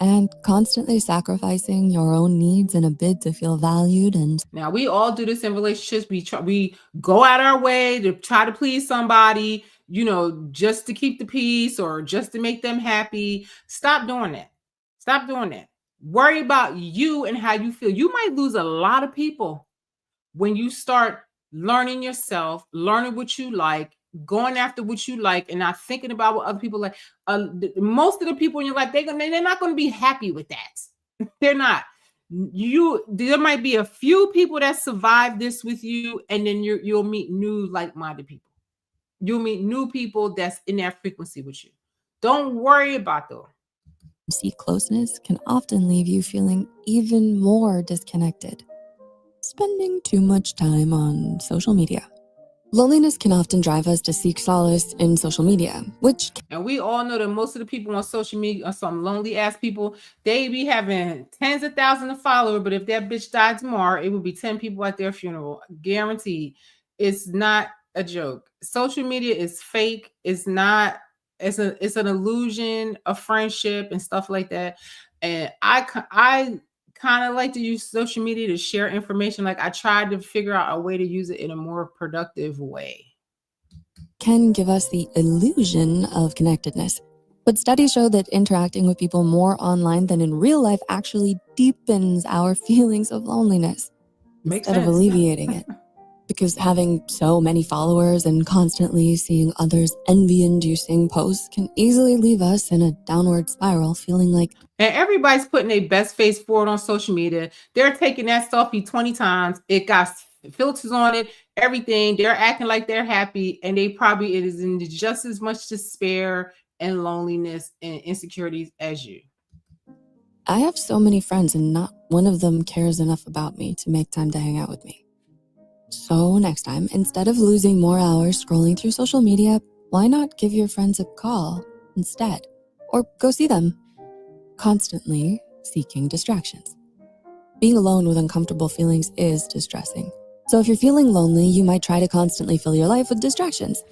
And constantly sacrificing your own needs in a bid to feel valued and... Now, we all do this in relationships. We go out our way to try to please somebody, just to keep the peace or just to make them happy. Stop doing that. Stop doing that. Worry about you and how you feel. You might lose a lot of people when you start learning yourself, learning what you like, going after what you like, and not thinking about what other people like. Most of the people in your life, they're not going to be happy with that. They're not. There might be a few people that survive this with you, and then you'll meet new like-minded people. You'll meet new people that's in that frequency with you. Don't worry about them. Seek closeness can often leave you feeling even more disconnected. Spending too much time on social media. Loneliness can often drive us to seek solace in social media, which... And we all know that most of the people on social media are some lonely ass people. They be having tens of thousands of followers, but if that bitch died tomorrow, it would be 10 people at their funeral. Guaranteed. It's not a joke. Social media is fake. It's not, it's an illusion of friendship and stuff like that. And I kind of like to use social media to share information. Like I tried to figure out a way to use it in a more productive way. Can give us the illusion of connectedness. But studies show that interacting with people more online than in real life actually deepens our feelings of loneliness instead of alleviating it. Because having so many followers and constantly seeing others' envy-inducing posts can easily leave us in a downward spiral, feeling like... And everybody's putting their best face forward on social media. They're taking that selfie 20 times. It got filters on it, everything. They're acting like they're happy, and it is in just as much despair and loneliness and insecurities as you. I have so many friends, and not one of them cares enough about me to make time to hang out with me. So next time, instead of losing more hours scrolling through social media, why not give your friends a call instead? Or go see them. Constantly seeking distractions. Being alone with uncomfortable feelings is distressing, So if you're feeling lonely, you might try to constantly fill your life with distractions.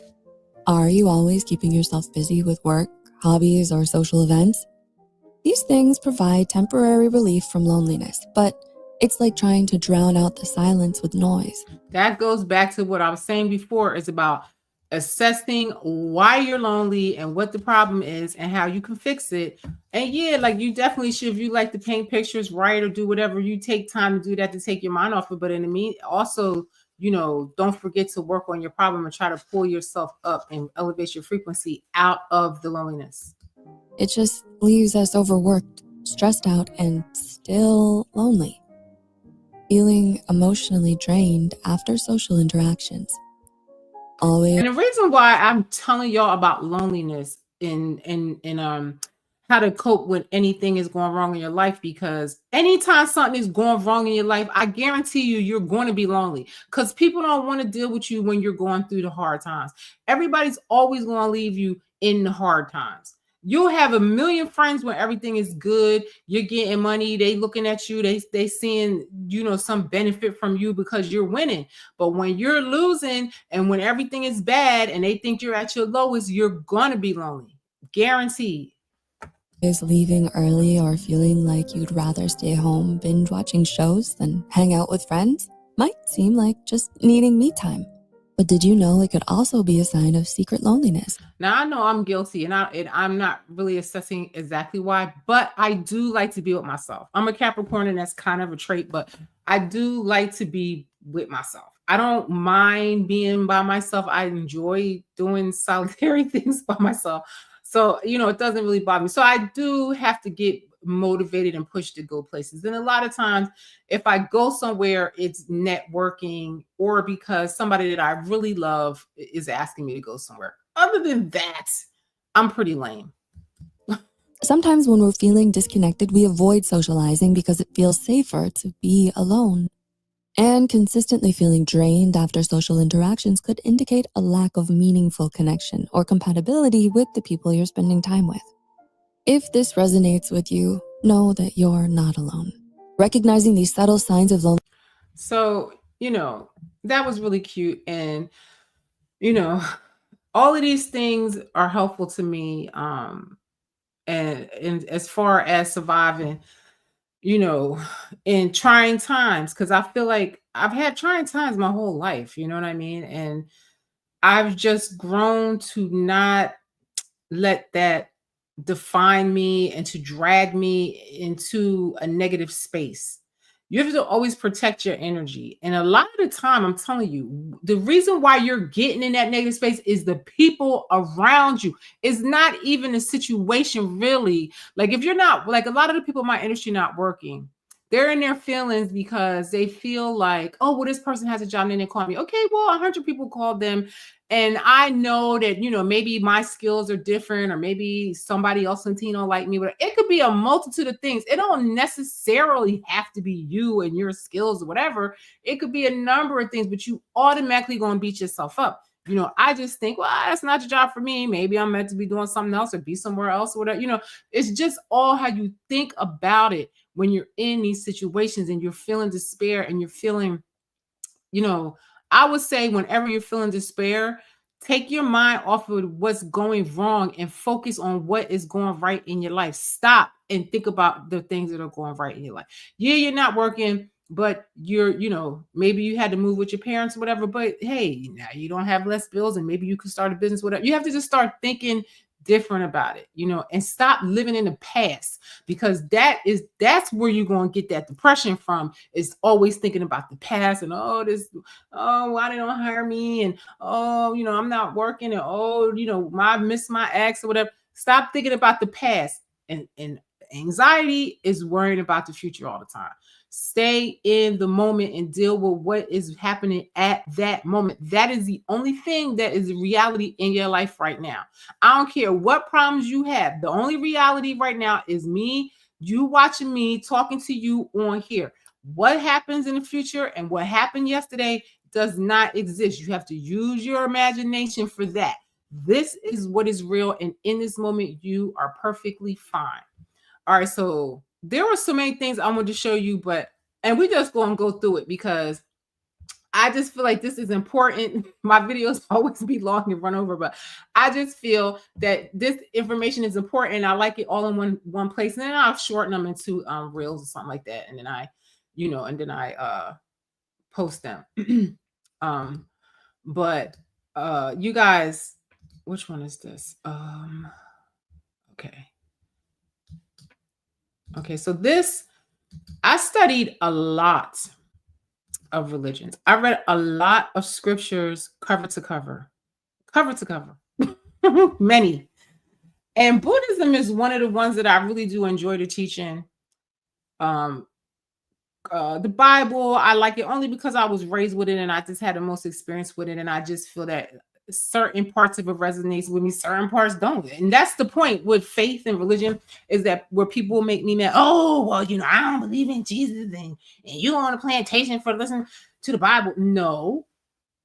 Are you always keeping yourself busy with work, hobbies, or social events? These things provide temporary relief from loneliness, but it's like trying to drown out the silence with noise. That goes back to what I was saying before. It's about assessing why you're lonely and what the problem is and how you can fix it. And yeah, like you definitely should, if you like to paint pictures, write, or do whatever, you take time to do that to take your mind off it. But in the mean, also, don't forget to work on your problem and try to pull yourself up and elevate your frequency out of the loneliness. It just leaves us overworked, stressed out, and still lonely, feeling emotionally drained after social interactions. Always And the reason why I'm telling y'all about loneliness and how to cope when anything is going wrong in your life, because anytime something is going wrong in your life, I guarantee you you're going to be lonely because people don't want to deal with you when you're going through the hard times. Everybody's always going to leave you in the hard times. You'll have a million friends when everything is good. You're getting money. They looking at you. They seeing some benefit from you because you're winning. But when you're losing and when everything is bad and they think you're at your lowest, you're gonna be lonely. Guaranteed. leaving early or feeling like you'd rather stay home binge watching shows than hang out with friends might seem like just needing me time. But did you know it could also be a sign of secret loneliness? Now I know I'm guilty, and I'm not really assessing exactly why, but I do like to be with myself. I'm a Capricorn, and that's kind of a trait, but I do like to be with myself. I don't mind being by myself. I enjoy doing solitary things by myself. So, it doesn't really bother me. So I do have to get motivated and pushed to go places. And a lot of times if I go somewhere, it's networking or because somebody that I really love is asking me to go somewhere. Other than that, I'm pretty lame. Sometimes when we're feeling disconnected, we avoid socializing because it feels safer to be alone. And consistently feeling drained after social interactions could indicate a lack of meaningful connection or compatibility with the people you're spending time with. If this resonates with you, know that you're not alone. Recognizing these subtle signs of loneliness. So, that was really cute. And, you know, all of these things are helpful to me. And as far as surviving, you know, in trying times, because I feel like I've had trying times my whole life, you know what I mean? And I've just grown to not let that define me and to drag me into a negative space. You have to always protect your energy. And a lot of the time, I'm telling you, the reason why you're getting in that negative space is the people around you. It's not even a situation really. Like if you're not, like a lot of the people in my industry not working, they're in their feelings because they feel like, oh, well, this person has a job and then they call me. Okay, well, 100 people called them and I know that, maybe my skills are different or maybe somebody else in the team don't like me, but it could be a multitude of things. It don't necessarily have to be you and your skills or whatever. It could be a number of things, but you automatically going to beat yourself up. I just think, well, that's not your job for me. Maybe I'm meant to be doing something else or be somewhere else or whatever. It's just all how you think about it when you're in these situations and you're feeling despair and you're feeling, you know, I would say whenever you're feeling despair, take your mind off of what's going wrong and focus on what is going right in your life. Stop and think about the things that are going right in your life. Yeah, you're not working, but maybe you had to move with your parents or whatever, but hey, now you don't have less bills and maybe you could start a business, whatever. You have to just start thinking different about it, and stop living in the past because that's where you're going to get that depression from is always thinking about the past and why they don't hire me and I'm not working and I miss my ex or whatever. Stop thinking about the past and anxiety is worrying about the future all the time. Stay in the moment and deal with what is happening at that moment. That is the only thing that is reality in your life right now. I don't care what problems you have. The only reality right now is me, you watching me, talking to you on here. What happens in the future and what happened yesterday does not exist. You have to use your imagination for that. This is what is real. And in this moment, you are perfectly fine. All right. So there were so many things I wanted to show you, and we just going to go through it because I just feel like this is important. My videos always be long and run over, but I just feel that this information is important. And I like it all in one place, and then I'll shorten them into reels or something like that, and then I post them. um, but you guys, which one is this? Okay. Okay, so this, I studied a lot of religions. I read a lot of scriptures cover to cover, many. And Buddhism is one of the ones that I really do enjoy the teaching. The Bible, I like it only because I was raised with it and I just had the most experience with it. And I just feel that certain parts of it resonates with me, certain parts don't. And that's the point with faith and religion, is that where people make me mad. Oh, well, I don't believe in Jesus, and you on a plantation for listening to the Bible. No,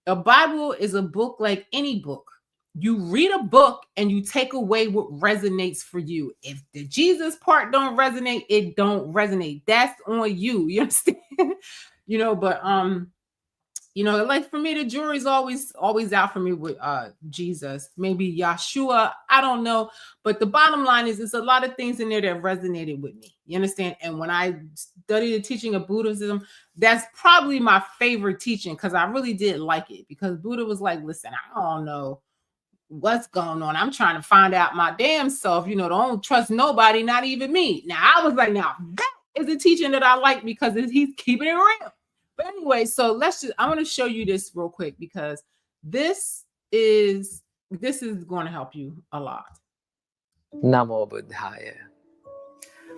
a Bible is a book like any book. You read a book and you take away what resonates for you. If the Jesus part don't resonate, it don't resonate. That's on you. You understand? But like for me, the jury's always out for me with Jesus, maybe Yeshua, I don't know. But the bottom line is, there's a lot of things in there that resonated with me. You understand? And when I studied the teaching of Buddhism, that's probably my favorite teaching, because I really did like it. Because Buddha was like, listen, I don't know what's going on. I'm trying to find out my damn self. Don't trust nobody, not even me. Now I was like, now that is a teaching that I like, because he's keeping it real. But anyway, so I'm going to show you this real quick, because this is going to help you a lot. Namo Buddhaya.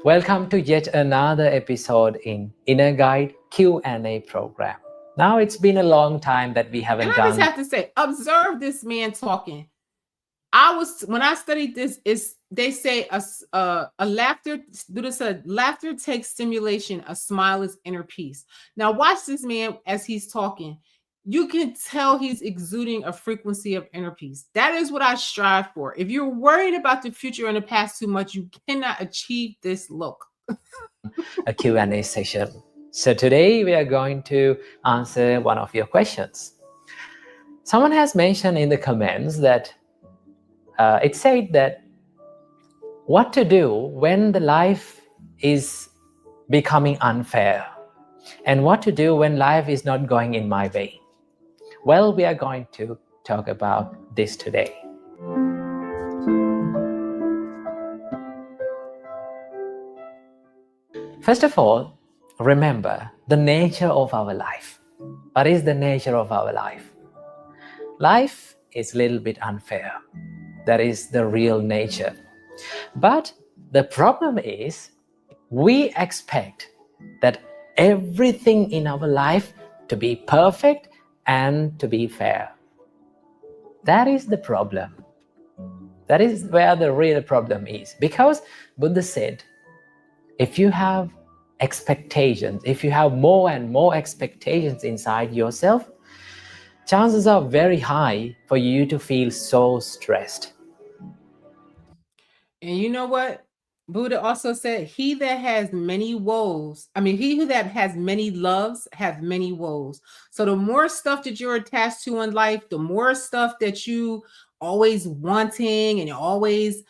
Welcome to yet another episode in Inner Guide Q&A program. Now it's been a long time that we haven't done. I just have to say, observe this man talking. When I studied this, they say a laughter. Buddha said, laughter takes stimulation. A smile is inner peace. Now watch this man as he's talking. You can tell he's exuding a frequency of inner peace. That is what I strive for. If you're worried about the future and the past too much, you cannot achieve this look. A Q&A session. So today we are going to answer one of your questions. Someone has mentioned in the comments that it said that what to do when the life is becoming unfair, and what to do when life is not going in my way. Well, we are going to talk about this today. First of all, remember the nature of our life. What is the nature of our life? Life is a little bit unfair. That is the real nature. But the problem is, we expect that everything in our life to be perfect and to be fair. That is the problem. That is where the real problem is. Because Buddha said, if you have expectations, if you have more and more expectations inside yourself, chances are very high for you to feel so stressed. And you know what? Buddha also said, he that has many woes, he who that has many loves have many woes. So the more stuff that you're attached to in life, the more stuff that you always wanting, and you're always,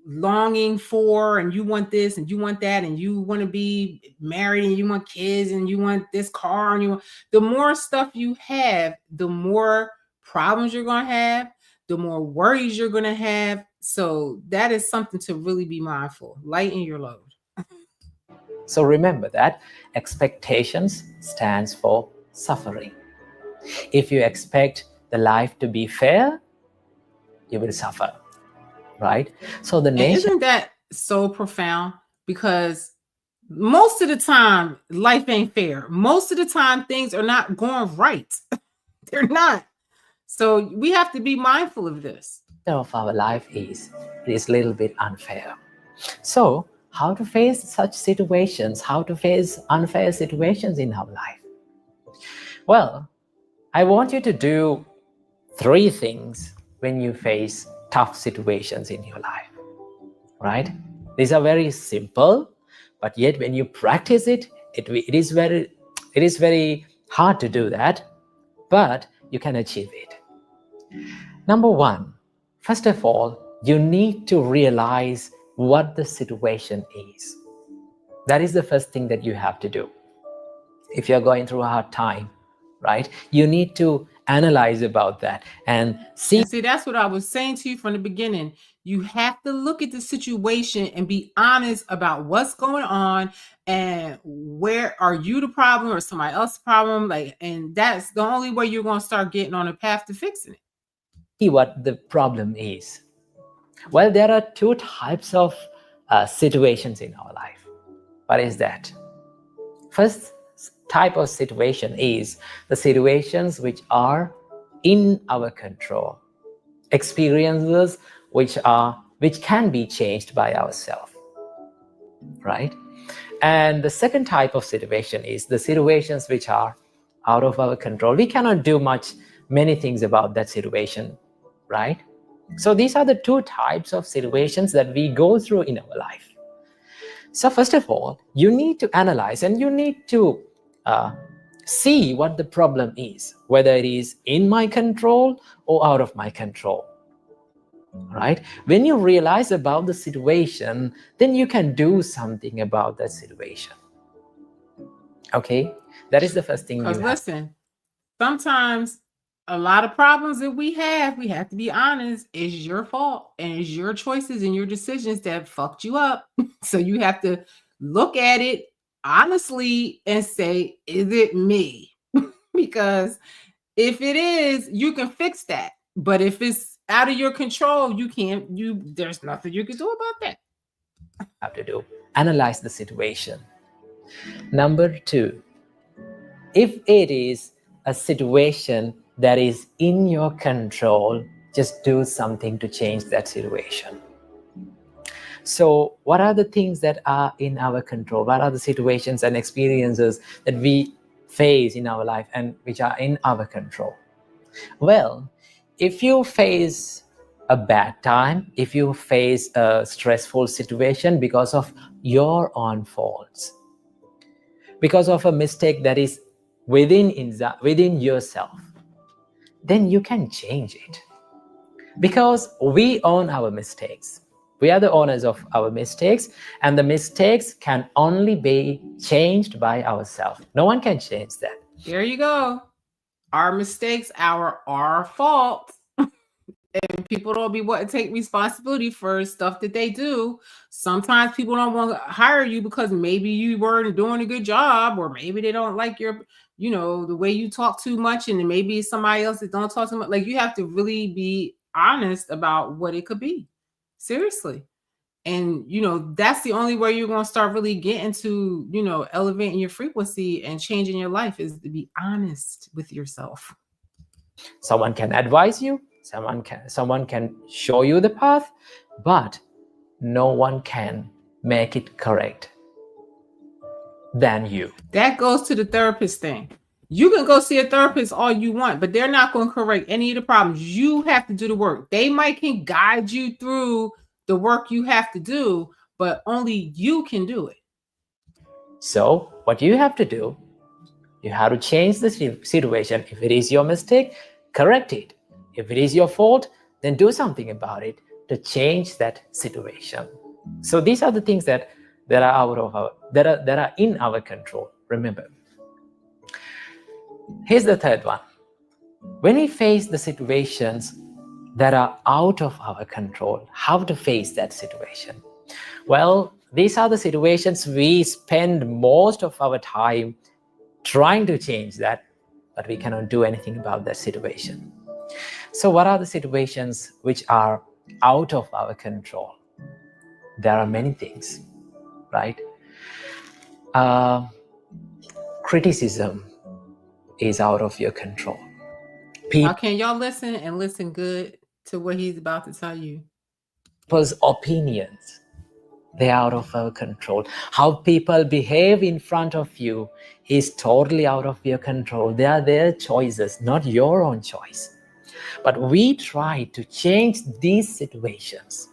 longing for, and you want this and you want that, and you want to be married, and you want kids, and you want this car, and the more stuff you have, the more problems you're going to have, the more worries you're going to have. So that is something to really be mindful. Lighten your load. So remember that expectations stands for suffering. If you expect the life to be fair, you will suffer, right? So the nature... Isn't that so profound? Because most of the time, life ain't fair. Most of the time, things are not going right. They're not. So we have to be mindful of this. Of our life is a little bit unfair. So how to face such situations? How to face unfair situations in our life? Well, I want you to do 3 things when you face tough situations in your life, right? These are very simple, but yet when you practice it, It is very hard to do that, but you can achieve it. Number one, first of all, you need to realize what the situation is. That is the first thing that you have to do. If you're going through a hard time, right, you need to analyze about that and see. And see, that's what I was saying to you from the beginning. You have to look at the situation and be honest about what's going on and where are you the problem or somebody else's problem. Like, and that's the only way you're going to start getting on a path to fixing it. See what the problem is. Well, there are two types of situations in our life. What is that? First type of situation is the situations which are in our control, experiences which can be changed by ourselves, right? And the second type of situation is the situations which are out of our control. We cannot do many things about that situation, right? So these are the two types of situations that we go through in our life. So first of all, you need to analyze and you need to see what the problem is, whether it is in my control or out of my control, right? When you realize about the situation, then you can do something about that situation. Okay, that is the first thing. Because listen, sometimes a lot of problems that we have to be honest, is your fault and it's your choices and your decisions that fucked you up. So you have to look at it honestly and say, is it me? Because if it is, you can fix that. But if it's out of your control, there's nothing you can do about that. Have to do, analyze the situation. Number two, if it is a situation that is in your control, just do something to change that situation. So what are the things that are in our control? What are the situations and experiences that we face in our life and which are in our control? Well, if you face a bad time, if you face a stressful situation because of your own faults, because of a mistake that is within yourself, then you can change it. Because we own our mistakes. We are the owners of our mistakes, and the mistakes can only be changed by ourselves. No one can change that. There you go. Our mistakes, our fault. And people don't be wanting to take responsibility for stuff that they do. Sometimes people don't want to hire you because maybe you weren't doing a good job, or maybe they don't like your, the way you talk too much, and maybe somebody else that don't talk too much. Like, you have to really be honest about what it could be. Seriously. And, that's the only way you're going to start really getting to, elevating your frequency and changing your life, is to be honest with yourself. Someone can advise you. Someone can show you the path, but no one can make it correct than you. That goes to the therapist thing. You can go see a therapist all you want, but they're not going to correct any of the problems. You have to do the work. They can guide you through the work you have to do, but only you can do it. So what you have to do, you have to change the situation. If it is your mistake, correct it. If it is your fault, then do something about it to change that situation. So these are the things that are in our control. Remember. Here's the third one. When we face the situations that are out of our control, how to face that situation? Well, these are the situations we spend most of our time trying to change that, but we cannot do anything about that situation. So what are the situations which are out of our control? There are many things, right? Criticism is out of your control. How can y'all listen and listen good to what he's about to tell you? People's opinions, they're out of our control. How people behave in front of you is totally out of your control. They are their choices, not your own choice. But we try to change these situations,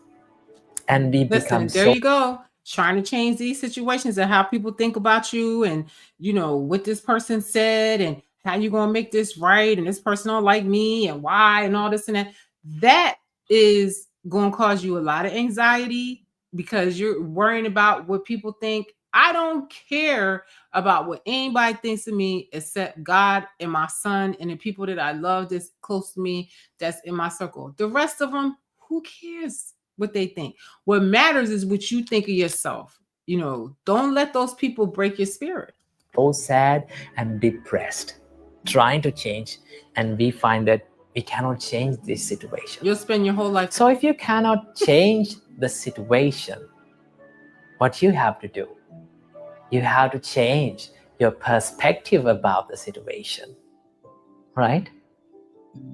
and we become there you go. trying to change these situations and how people think about you, and what this person said, and how you gonna make this right, and this person don't like me, and why, and all this and that. That is gonna cause you a lot of anxiety because you're worrying about what people think. I don't care about what anybody thinks of me except God and my son and the people that I love that's close to me, that's in my circle. The rest of them, who cares what they think? What matters is what you think of yourself. Don't let those people break your spirit. So sad and depressed, trying to change, and we find that we cannot change this situation. You'll spend your whole life. So if you cannot change the situation, what you have to do, you have to change your perspective about the situation, right?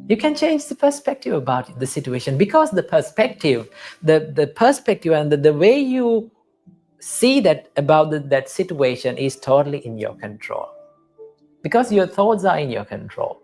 You can change the perspective about the situation, because the perspective, the perspective and the way you see that about that situation is totally in your control, because your thoughts are in your control,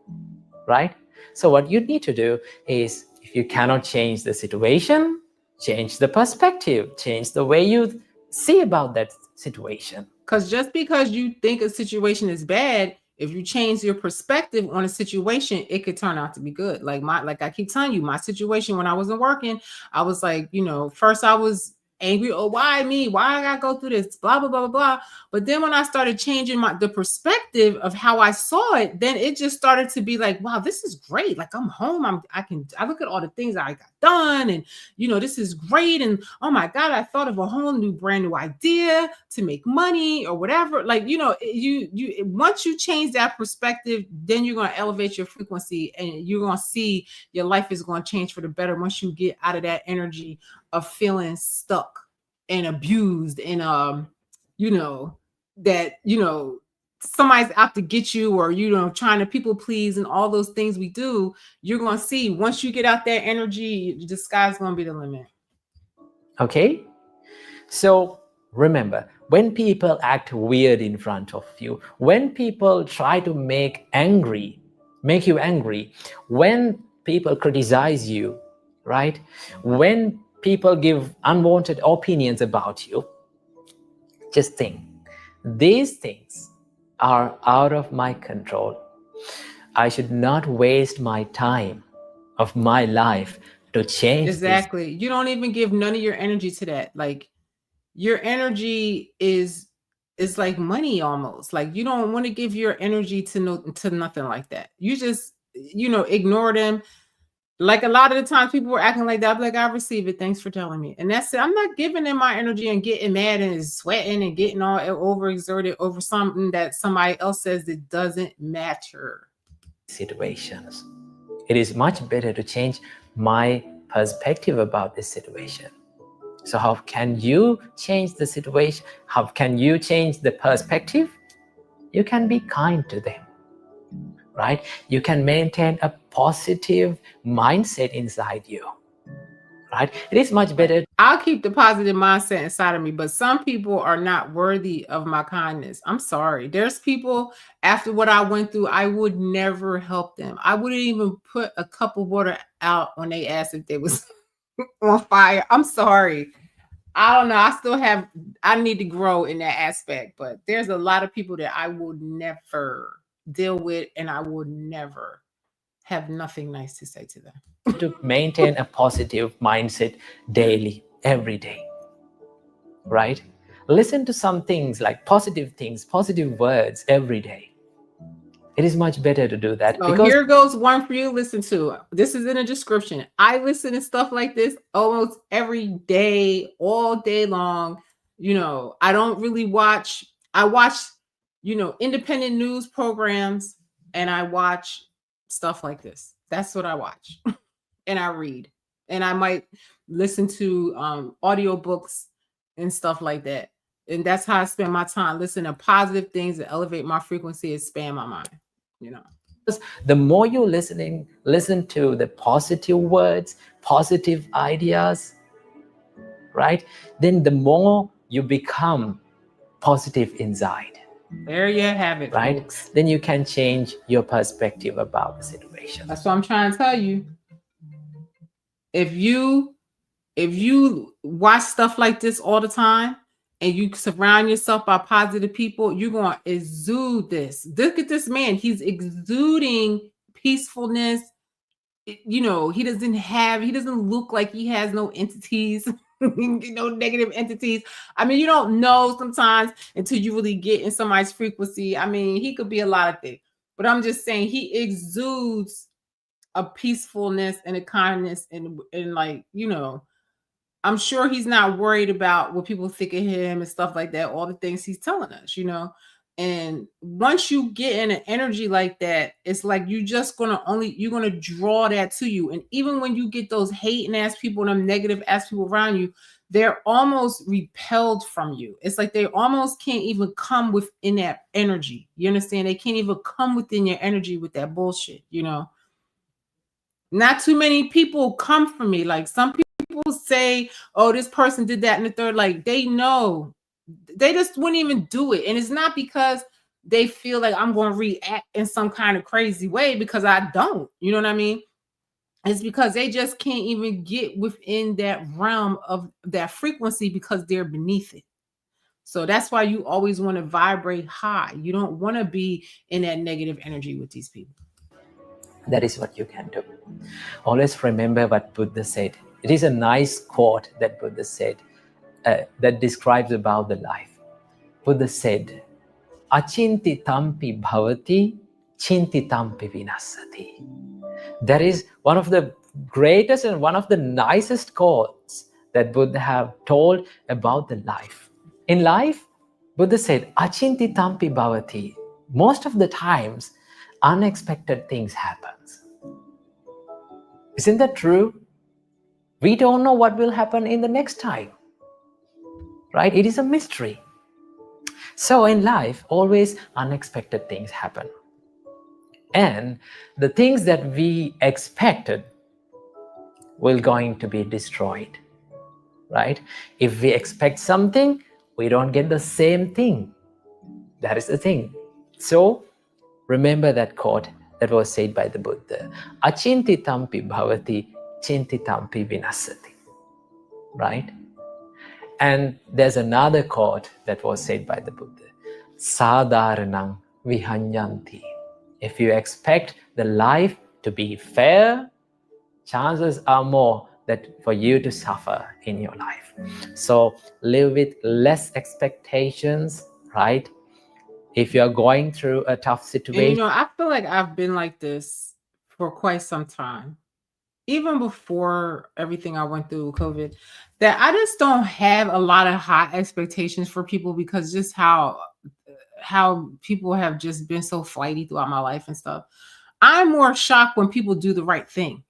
right? So what you need to do is, if you cannot change the situation, change the perspective, change the way you see about that situation. Because just because you think a situation is bad, if you change your perspective on a situation, it could turn out to be good. Like I keep telling you, my situation when I wasn't working, I was like, first I was angry. Oh, why me? Why I gotta go through this? Blah, blah, blah, blah, blah. But then when I started changing the perspective of how I saw it, then it just started to be like, wow, this is great. Like, I'm home. I look at all the things I got done, and this is great. And oh my God, I thought of a whole new brand new idea to make money or whatever. Like, you once you change that perspective, then you're going to elevate your frequency, and you're going to see your life is going to change for the better once you get out of that energy of feeling stuck and abused, and that somebody's out to get you, or trying to people please, and all those things we do. You're going to see, once you get out that energy, the sky's going to be the limit. Okay, so remember, when people act weird in front of you, when people try to make you angry, when people criticize you, right? When people give unwanted opinions about you, just think, these things are out of my control. I should not waste my time of my life to change exactly this. You don't even give none of your energy to that. Like, your energy is like money almost. Like, you don't want to give your energy to nothing like that. You just ignore them. Like, a lot of the times people were acting like that. I'm like, I receive it. Thanks for telling me. And that's it. I'm not giving them my energy and getting mad and sweating and getting all overexerted over something that somebody else says that doesn't matter. Situations. It is much better to change my perspective about this situation. So how can you change the situation? How can you change the perspective? You can be kind to them, right? You can maintain a positive mindset inside you, right? It is much better. I'll keep the positive mindset inside of me, but some people are not worthy of my kindness. I'm sorry. There's people, after what I went through, I would never help them. I wouldn't even put a cup of water out when they asked if they was on fire. I'm sorry. I don't know. I need to grow in that aspect, but there's a lot of people that I will never deal with, and I will never have nothing nice to say to them. To maintain a positive mindset daily, every day, right? Listen to some things, like positive things, positive words every day. It is much better to do that. So here goes one for you to listen to. This is in the description. I listen to stuff like this almost every day, all day long. I don't really watch. I watch, independent news programs, and I watch stuff like this. That's what I watch. And I read. And I might listen to audiobooks and stuff like that. And that's how I spend my time, listening to positive things that elevate my frequency, expand my mind. The more you listen to the positive words, positive ideas, right? Then the more you become positive inside. There you have it, right? Folks. Then you can change your perspective about the situation. That's what I'm trying to tell you. If you watch stuff like this all the time, and you surround yourself by positive people, you're going to exude this. Look at this man. He's exuding peacefulness. You know, he doesn't look like he has no entities, no negative entities. I mean, you don't know sometimes until you really get in somebody's frequency. I mean, he could be a lot of things, but I'm just saying he exudes a peacefulness and a kindness and like, you know, I'm sure he's not worried about what people think of him and stuff like that, all the things he's telling us, you know. And once you get in an energy like that, it's like you're gonna draw that to you. And even when you get those hating ass people and them negative ass people around you, they're almost repelled from you. It's like they almost can't even come within that energy. You understand? They can't even come within your energy with that bullshit, you know. Not too many people come for me. Like some people say, oh, this person did that and the third. Like they know, they just wouldn't even do it. And it's not because they feel like I'm going to react in some kind of crazy way, because I don't. You know what I mean? It's because they just can't even get within that realm of that frequency because they're beneath it. So that's why you always want to vibrate high. You don't want to be in that negative energy with these people. That is what you can do. Always remember what Buddha said. It is a nice quote that Buddha said that describes about the life. Buddha said, "Achinti tampi bhavati, chinti tampi vinasati." That is one of the greatest and one of the nicest quotes that Buddha have told about the life. In life, Buddha said, "Achinti tampi bhavati." Most of the times, unexpected things happen. Isn't that true? We don't know what will happen in the next time, right? It is a mystery. So in life, always unexpected things happen. And the things that we expected will going to be destroyed, right? If we expect something, we don't get the same thing. That is the thing. So remember that quote that was said by the Buddha. Achinti tampi bhavati, chinti tampi vinasati. Right? And there's another quote that was said by the Buddha. Sadharanang vihanyanti. If you expect the life to be fair, chances are more that for you to suffer in your life. So live with less expectations, right? If you're going through a tough situation. And you know, I feel like I've been like this for quite some time. Even before everything I went through with COVID, that I just don't have a lot of high expectations for people because just how people have just been so flighty throughout my life and stuff. I'm more shocked when people do the right thing.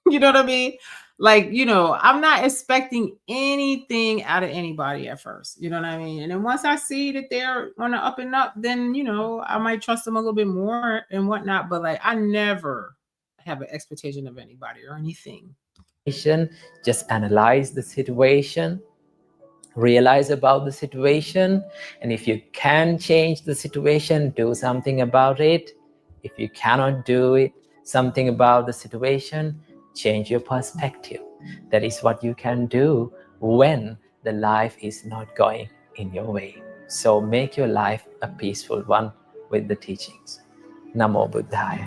You know what I mean? Like, you know, I'm not expecting anything out of anybody at first. You know what I mean? And then once I see that they're on the up and up, then, you know, I might trust them a little bit more and whatnot. But like, I never have an expectation of anybody or anything. Just analyze the situation, realize about the situation, and if you can change the situation, do something about it. If you cannot do it, something about the situation, change your perspective. That is what you can do when the life is not going in your way. So make your life a peaceful one with the teachings. Namo Buddhaya.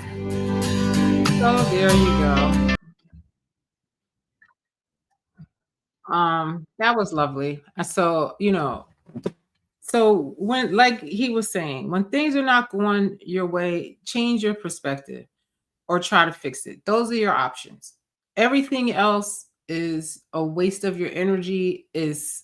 So there you go. That was lovely. So, you know, so when, like he was saying, when things are not going your way, change your perspective or try to fix it. Those are your options. Everything else is a waste of your energy, is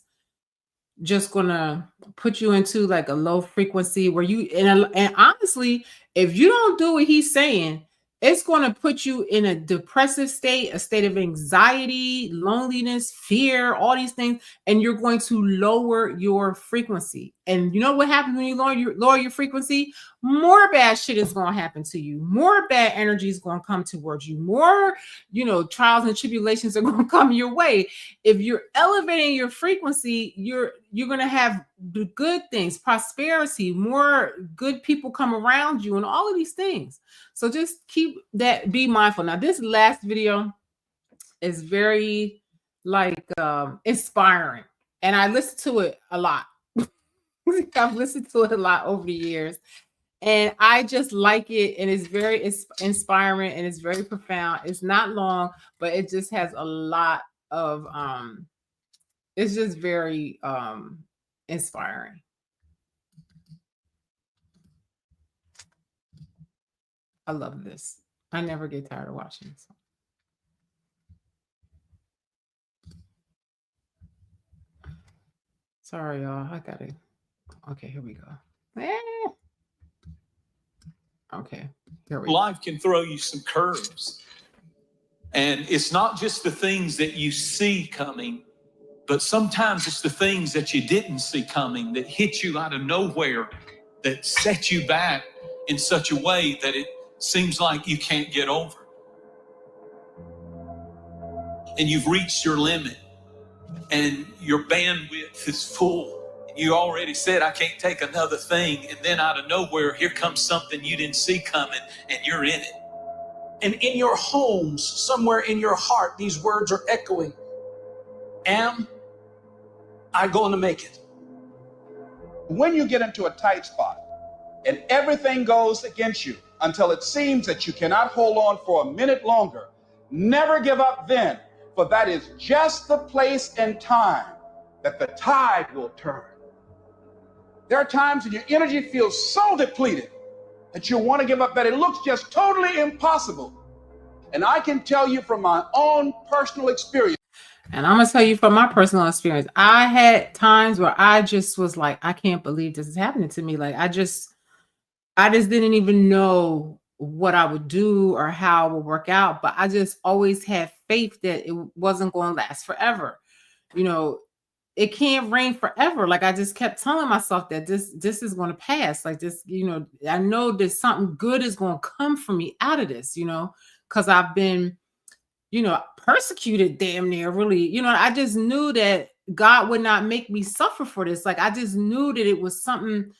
just gonna put you into like a low frequency where you and honestly, if you don't do what he's saying, it's going to put you in a depressive state, a state of anxiety, loneliness, fear, all these things, and you're going to lower your frequency. And you know what happens when you lower your frequency? More bad shit is going to happen to you. More bad energy is going to come towards you. More, you know, trials and tribulations are going to come your way. If you're elevating your frequency, you're going to have the good things, prosperity, more good people come around you, and all of these things. So just keep that, be mindful. Now, this last video is very like inspiring. And I listen to it a lot. I've listened to it a lot over the years. And I just like it. And it's very inspiring and it's very profound. It's not long, but it just has a lot of it's just very inspiring. I love this. I never get tired of watching this. Sorry, y'all. I got it. Okay, here we go. Okay, here we go. Life can throw you some curves. And it's not just the things that you see coming, but sometimes it's the things that you didn't see coming that hit you out of nowhere, that set you back in such a way that it seems like you can't get over. And you've reached your limit and your bandwidth is full. You already said, I can't take another thing. And then out of nowhere, here comes something you didn't see coming and you're in it. And in your homes, somewhere in your heart, these words are echoing. Am I going to make it? When you get into a tight spot and everything goes against you until it seems that you cannot hold on for a minute longer, never give up then, for that is just the place and time that the tide will turn. There are times when your energy feels so depleted that you want to give up, that it looks just totally impossible. And I can tell you from my own personal experience. And I'm going to tell you from my personal experience, I had times where I just was like, I can't believe this is happening to me. Like, I just didn't even know what I would do or how it would work out. But I just always had faith that it wasn't going to last forever. You know, it can't rain forever. Like, I just kept telling myself that this is going to pass. Like, this, you know, I know that something good is going to come for me out of this, you know, because I've been, you know, persecuted damn near, really. You know, I just knew that God would not make me suffer for this. Like, I just knew that it was something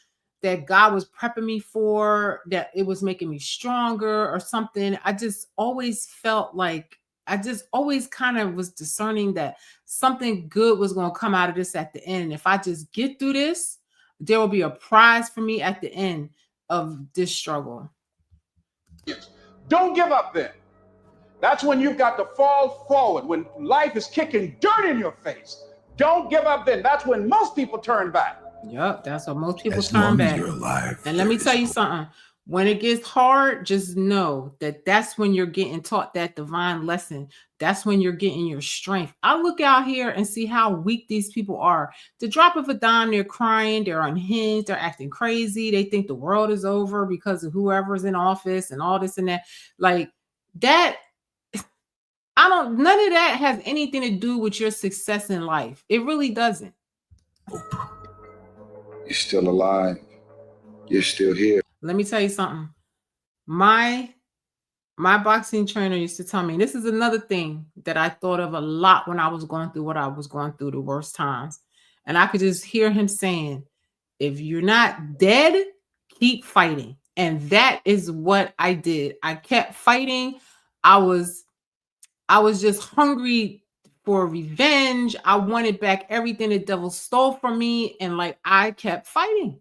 that God was prepping me for, that it was making me stronger or something. I just always felt like, I just always kind of was discerning that something good was going to come out of this at the end. And if I just get through this, there will be a prize for me at the end of this struggle. Don't give up then. That's when you've got to fall forward, when life is kicking dirt in your face. Don't give up then. That's when most people turn back. Yep, that's what most people As turn long as back. you're alive, And let me there tell is you hope. something. When it gets hard, just know that that's when you're getting taught that divine lesson. That's when you're getting your strength. I look out here and see how weak these people are. The drop of a dime, they're crying, they're unhinged, they're acting crazy. They think the world is over because of whoever's in office and all this and that. Like that, none of that has anything to do with your success in life. It really doesn't. You're still alive. You're still here. Let me tell you something. My boxing trainer used to tell me, this is another thing that I thought of a lot when I was going through what I was going through, the worst times. And I could just hear him saying, if you're not dead, keep fighting. And that is what I did. I kept fighting. I was just hungry for revenge. I wanted back everything the devil stole from me. And like, I kept fighting.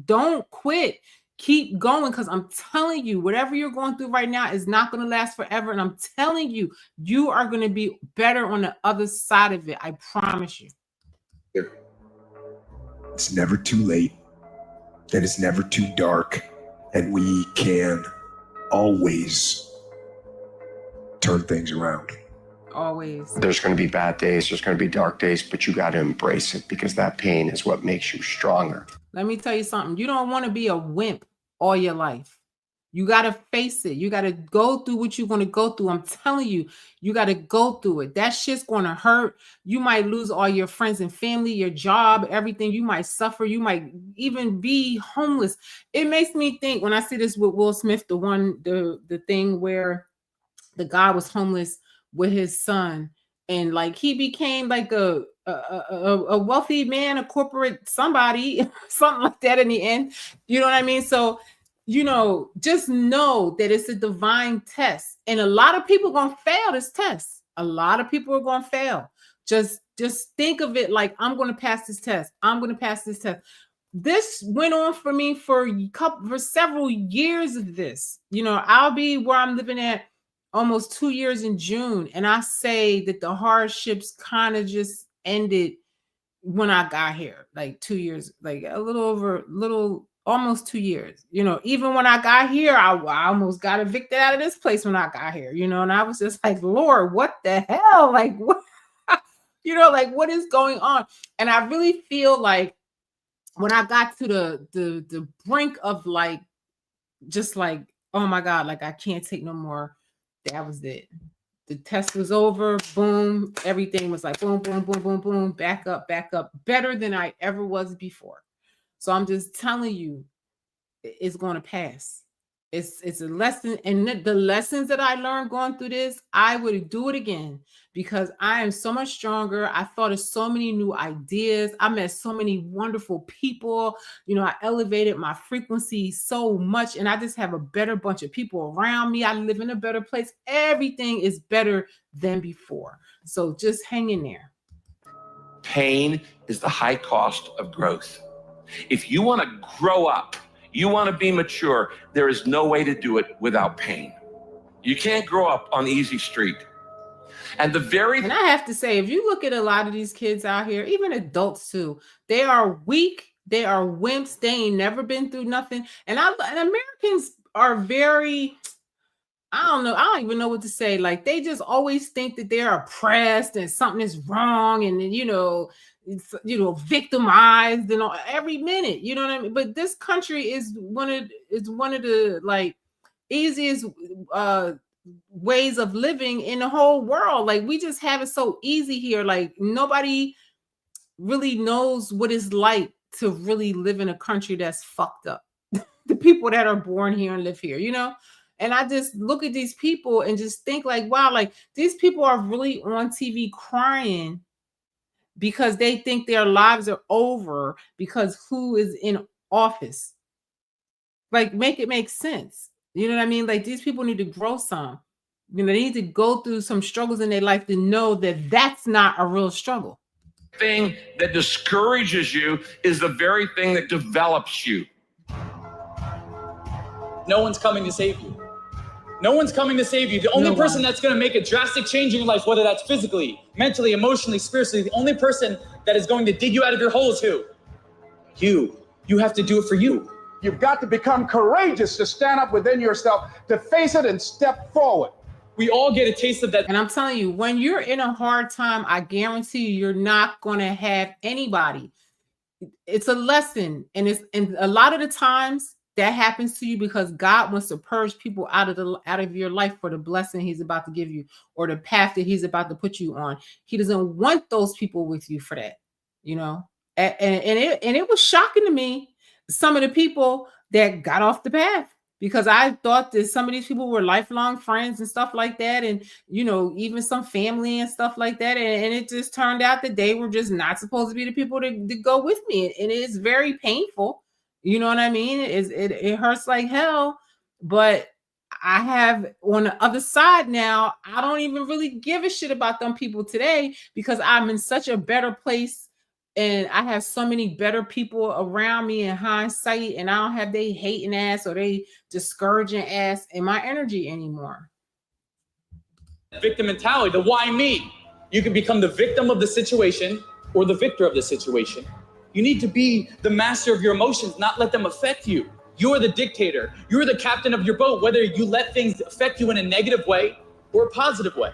Don't quit. Keep going, because I'm telling you, whatever you're going through right now is not going to last forever. And I'm telling you, you are going to be better on the other side of it. I promise you. It's never too late, and it's never too dark, and we can always turn things around. Always. There's going to be bad days, there's going to be dark days, but you got to embrace it, because that pain is what makes you stronger. Let me tell you something. You don't want to be a wimp all your life. You got to face it. You got to go through what you're going to go through. I'm telling you, you got to go through it. That shit's going to hurt. You might lose all your friends and family, your job, everything. You might suffer. You might even be homeless. It makes me think, when I see this with Will Smith, the thing where the guy was homeless with his son, and like he became like a wealthy man, a corporate somebody, something like that in the end. You know what I mean? So, you know, just know that it's a divine test. And a lot of people are going to fail this test. A lot of people are going to fail. Just Just think of it like, I'm going to pass this test. I'm going to pass this test. This went on for me for several years of this. You know, I'll be where I'm living at almost 2 years in June. And I say that the hardships kind of just ended when I got here, like 2 years, like almost 2 years. You know, even when I got here, I almost got evicted out of this place when I got here, you know, and I was just like, Lord, what the hell? Like, what, you know, like, what is going on? And I really feel like when I got to the brink of like, just like, oh my God, like I can't take no more. That was it. The test was over. Boom. Everything was like boom, boom, boom, boom, boom. Back up, better than I ever was before. So I'm just telling you, it's going to pass. It's a lesson. And the lessons that I learned going through this, I would do it again because I am so much stronger. I thought of so many new ideas. I met so many wonderful people. You know, I elevated my frequency so much, and I just have a better bunch of people around me. I live in a better place. Everything is better than before. So just hang in there. Pain is the high cost of growth. If you want to grow up, you want to be mature, there is no way to do it without pain. You can't grow up on easy street. And I have to say, if you look at a lot of these kids out here, even adults too, they are weak, they are wimps, they ain't never been through nothing. And Americans are very, I don't know, I don't even know what to say. Like, they just always think that they're oppressed and something is wrong, and you know, victimized and all, every minute, you know what I mean? But this country is one of the like easiest ways of living in the whole world. Like, we just have it so easy here. Like, nobody really knows what it's like to really live in a country that's fucked up. The people that are born here and live here, you know? And I just look at these people and just think like, wow, like these people are really on TV crying because they think their lives are over because who is in office. Like, make it make sense. You know what I mean? Like, these people need to grow some. You know, they need to go through some struggles in their life to know that that's not a real struggle. The thing that discourages you is the very thing that develops you. No one's coming to save you. No one's coming to save you. The only person that's going to make a drastic change in your life, whether that's physically, mentally, emotionally, spiritually, the only person that is going to dig you out of your hole is who? You. You have to do it for you. You've got to become courageous to stand up within yourself, to face it and step forward. We all get a taste of that. And I'm telling you, when you're in a hard time, I guarantee you're not going to have anybody. It's a lesson. And a lot of the times that happens to you because God wants to purge people out of your life for the blessing he's about to give you or the path that he's about to put you on. He doesn't want those people with you for that, you know? And it was shocking to me, some of the people that got off the path, because I thought that some of these people were lifelong friends and stuff like that. And, you know, even some family and stuff like that. And it just turned out that they were just not supposed to be the people to go with me. And it's very painful. You know what I mean? It hurts like hell. But I have on the other side now, I don't even really give a shit about them people today because I'm in such a better place. And I have so many better people around me in hindsight, and I don't have they hating ass or they discouraging ass in my energy anymore. Victim mentality, the why me? You can become the victim of the situation or the victor of the situation. You need to be the master of your emotions, not let them affect you. You're the dictator. You're the captain of your boat, whether you let things affect you in a negative way or a positive way.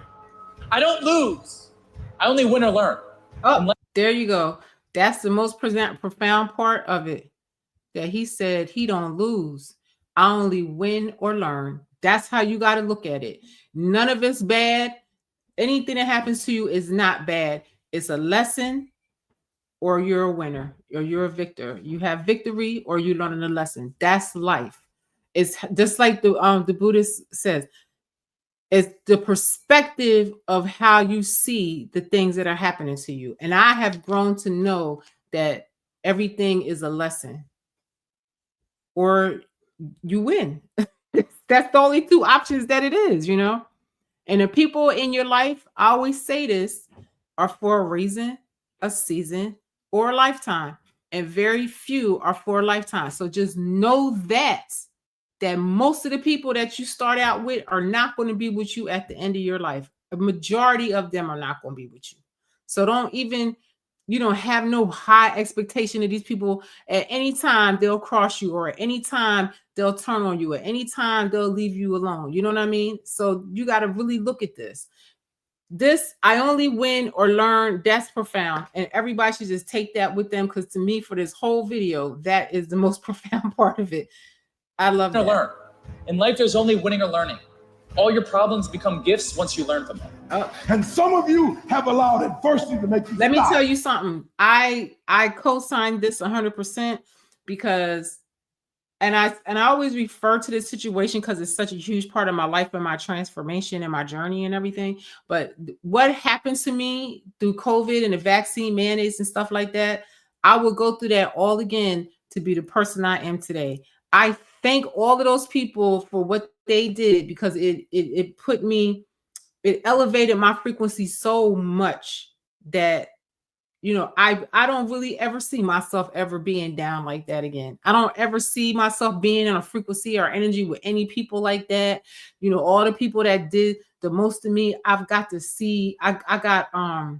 I don't lose. I only win or learn. Oh, there you go. That's the most profound part of it. That he said he don't lose. I only win or learn. That's how you got to look at it. None of it's bad. Anything that happens to you is not bad. It's a lesson, or you're a winner, or you're a victor. You have victory, or you learn a lesson. That's life. It's just like the Buddhist says. It's the perspective of how you see the things that are happening to you. And I have grown to know that everything is a lesson or you win. That's the only two options that it is, you know? And the people in your life, I always say this, are for a reason, a season, or a lifetime, and very few are for a lifetime. So just know that most of the people that you start out with are not going to be with you at the end of your life. A majority of them are not going to be with you. So don't even, have no high expectation of these people. At any time they'll cross you, or at any time they'll turn on you, at any time they'll leave you alone. You know what I mean? So you got to really look at this. I only win or learn, that's profound. And everybody should just take that with them, because to me, for this whole video, that is the most profound part of it. I love that. Learn. In life, there's only winning or learning. All your problems become gifts once you learn from them. And some of you have allowed adversity to make you Let me tell you something. I co-signed this 100% because, and I always refer to this situation because it's such a huge part of my life and my transformation and my journey and everything. But what happened to me through COVID and the vaccine mandates and stuff like that, I will go through that all again to be the person I am today. I thank all of those people for what they did, because it put me, it elevated my frequency so much that, I don't really ever see myself ever being down like that again. I don't ever see myself being in a frequency or energy with any people like that. All the people that did the most to me, I've got to see, I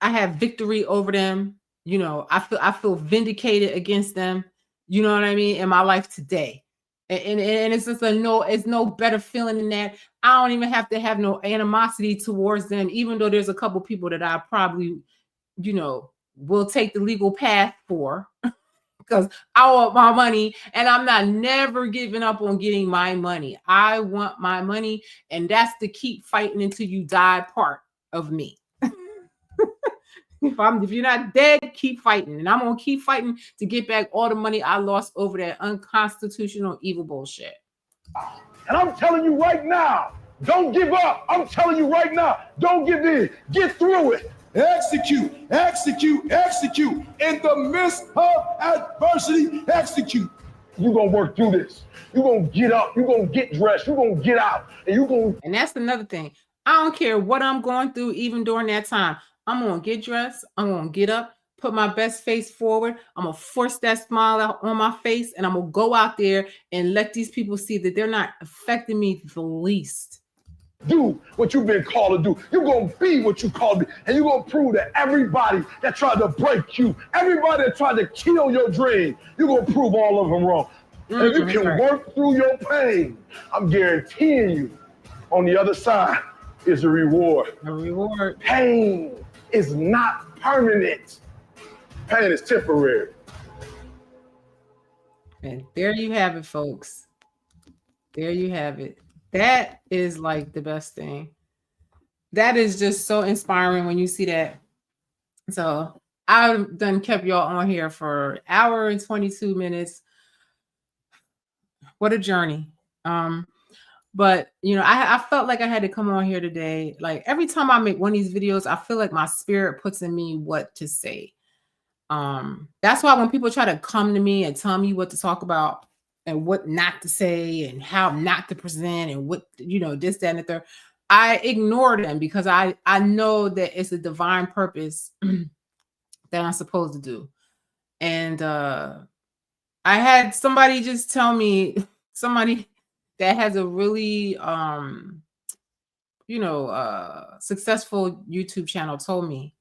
have victory over them. I feel vindicated against them. You know what I mean? In my life today. And it's just it's no better feeling than that. I don't even have to have no animosity towards them, even though there's a couple people that I probably, will take the legal path for, because I want my money, and I'm not never giving up on getting my money. I want my money, and that's the keep fighting until you die part of me. If you're not dead, keep fighting. And I'm going to keep fighting to get back all the money I lost over that unconstitutional evil bullshit. And I'm telling you right now, don't give up. I'm telling you right now, don't give in. Get through it. Execute, execute, execute. In the midst of adversity, execute. You're going to work through this. You're going to get up. You're going to get dressed. You're going to get out. And you're going to... And that's another thing. I don't care what I'm going through, even during that time. I'm going to get dressed. I'm going to get up, put my best face forward. I'm going to force that smile out on my face, and I'm going to go out there and let these people see that they're not affecting me the least. Do what you've been called to do. You're going to be what you called to be. And you're going to prove to everybody that tried to break you, everybody that tried to kill your dream, you're going to prove all of them wrong. And if you can work through your pain, I'm guaranteeing you, on the other side is a reward. A reward. Pain is not permanent. Pain is temporary. And there you have it, folks. There you have it. That is like the best thing. That is just so inspiring when you see that. So I've done kept y'all on here for an hour and 22 minutes. What a journey. But I felt like I had to come on here today. Like every time I make one of these videos, I feel like my spirit puts in me what to say. That's why when people try to come to me and tell me what to talk about and what not to say and how not to present and what, this, that, and the third, I ignore them, because I know that it's a divine purpose that I'm supposed to do. And I had somebody just tell me, somebody that has a really, successful YouTube channel told me,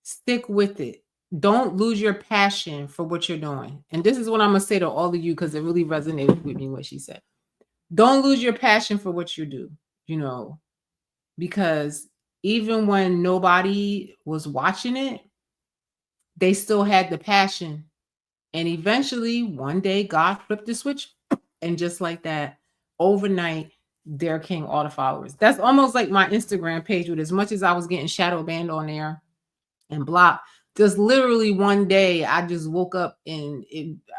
stick with it. Don't lose your passion for what you're doing. And this is what I'm going to say to all of you, because it really resonated with me what she said. Don't lose your passion for what you do, because even when nobody was watching it, they still had the passion. And eventually, one day, God flipped the switch. And just like that, overnight, there came all the followers. That's almost like my Instagram page, with as much as I was getting shadow banned on there and blocked. Just literally one day, I just woke up and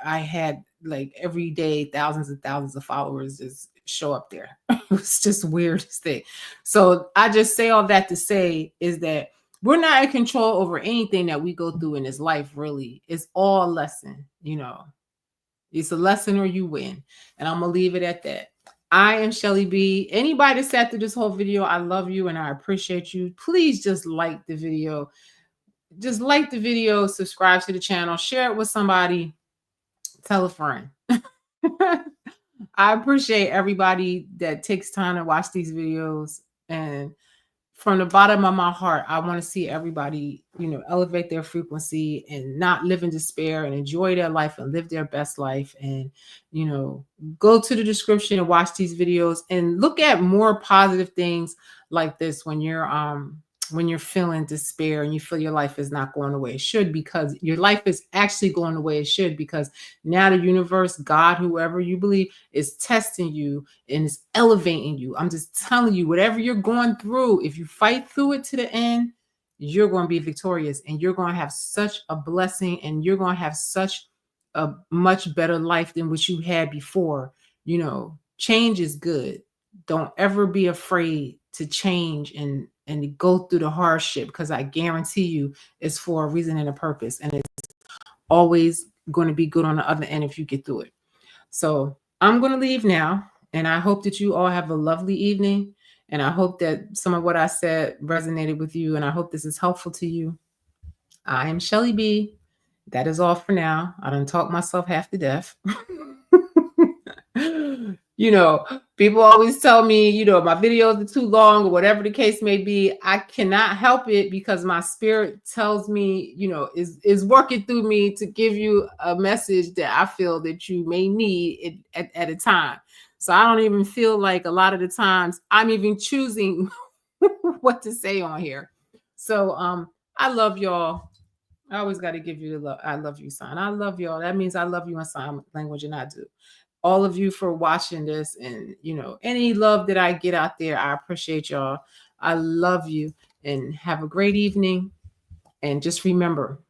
I had like every day thousands and thousands of followers just show up there. It was just weirdest thing. So I just say all that to say is that we're not in control over anything that we go through in this life, really. It's all a lesson, It's a lesson or you win. And I'm going to leave it at that. I am Shellie B. Anybody that sat through this whole video, I love you and I appreciate you. Please just like the video. Just like the video, subscribe to the channel, share it with somebody, tell a friend. I appreciate everybody that takes time to watch these videos. And from the bottom of my heart, I want to see everybody, elevate their frequency and not live in despair and enjoy their life and live their best life. And, go to the description and watch these videos and look at more positive things like this when you're feeling despair and you feel your life is not going the way it should, because your life is actually going the way it should, because now the universe, God, whoever you believe, is testing you and is elevating you. I'm just telling you, whatever you're going through, if you fight through it to the end, you're going to be victorious and you're going to have such a blessing and you're going to have such a much better life than what you had before. Change is good. Don't ever be afraid to change and go through the hardship, because I guarantee you it's for a reason and a purpose, and it's always going to be good on the other end if you get through it. So I'm going to leave now, and I hope that you all have a lovely evening, and I hope that some of what I said resonated with you, and I hope this is helpful to you. I am Shellie B. That is all for now. I done talked myself half to death. People always tell me, my videos are too long or whatever the case may be. I cannot help it, because my spirit tells me, is working through me to give you a message that I feel that you may need at a time. So I don't even feel like a lot of the times I'm even choosing what to say on here. So I love y'all. I always got to give you the love. I love you sign. I love y'all. That means I love you in sign language, and I do. All of you for watching this, and any love that I get out there, I appreciate y'all. I love you, and have a great evening. And just remember,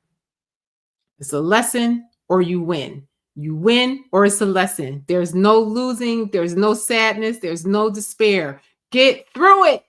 it's a lesson or you win. You win or it's a lesson. There's no losing. There's no sadness. There's no despair. Get through it.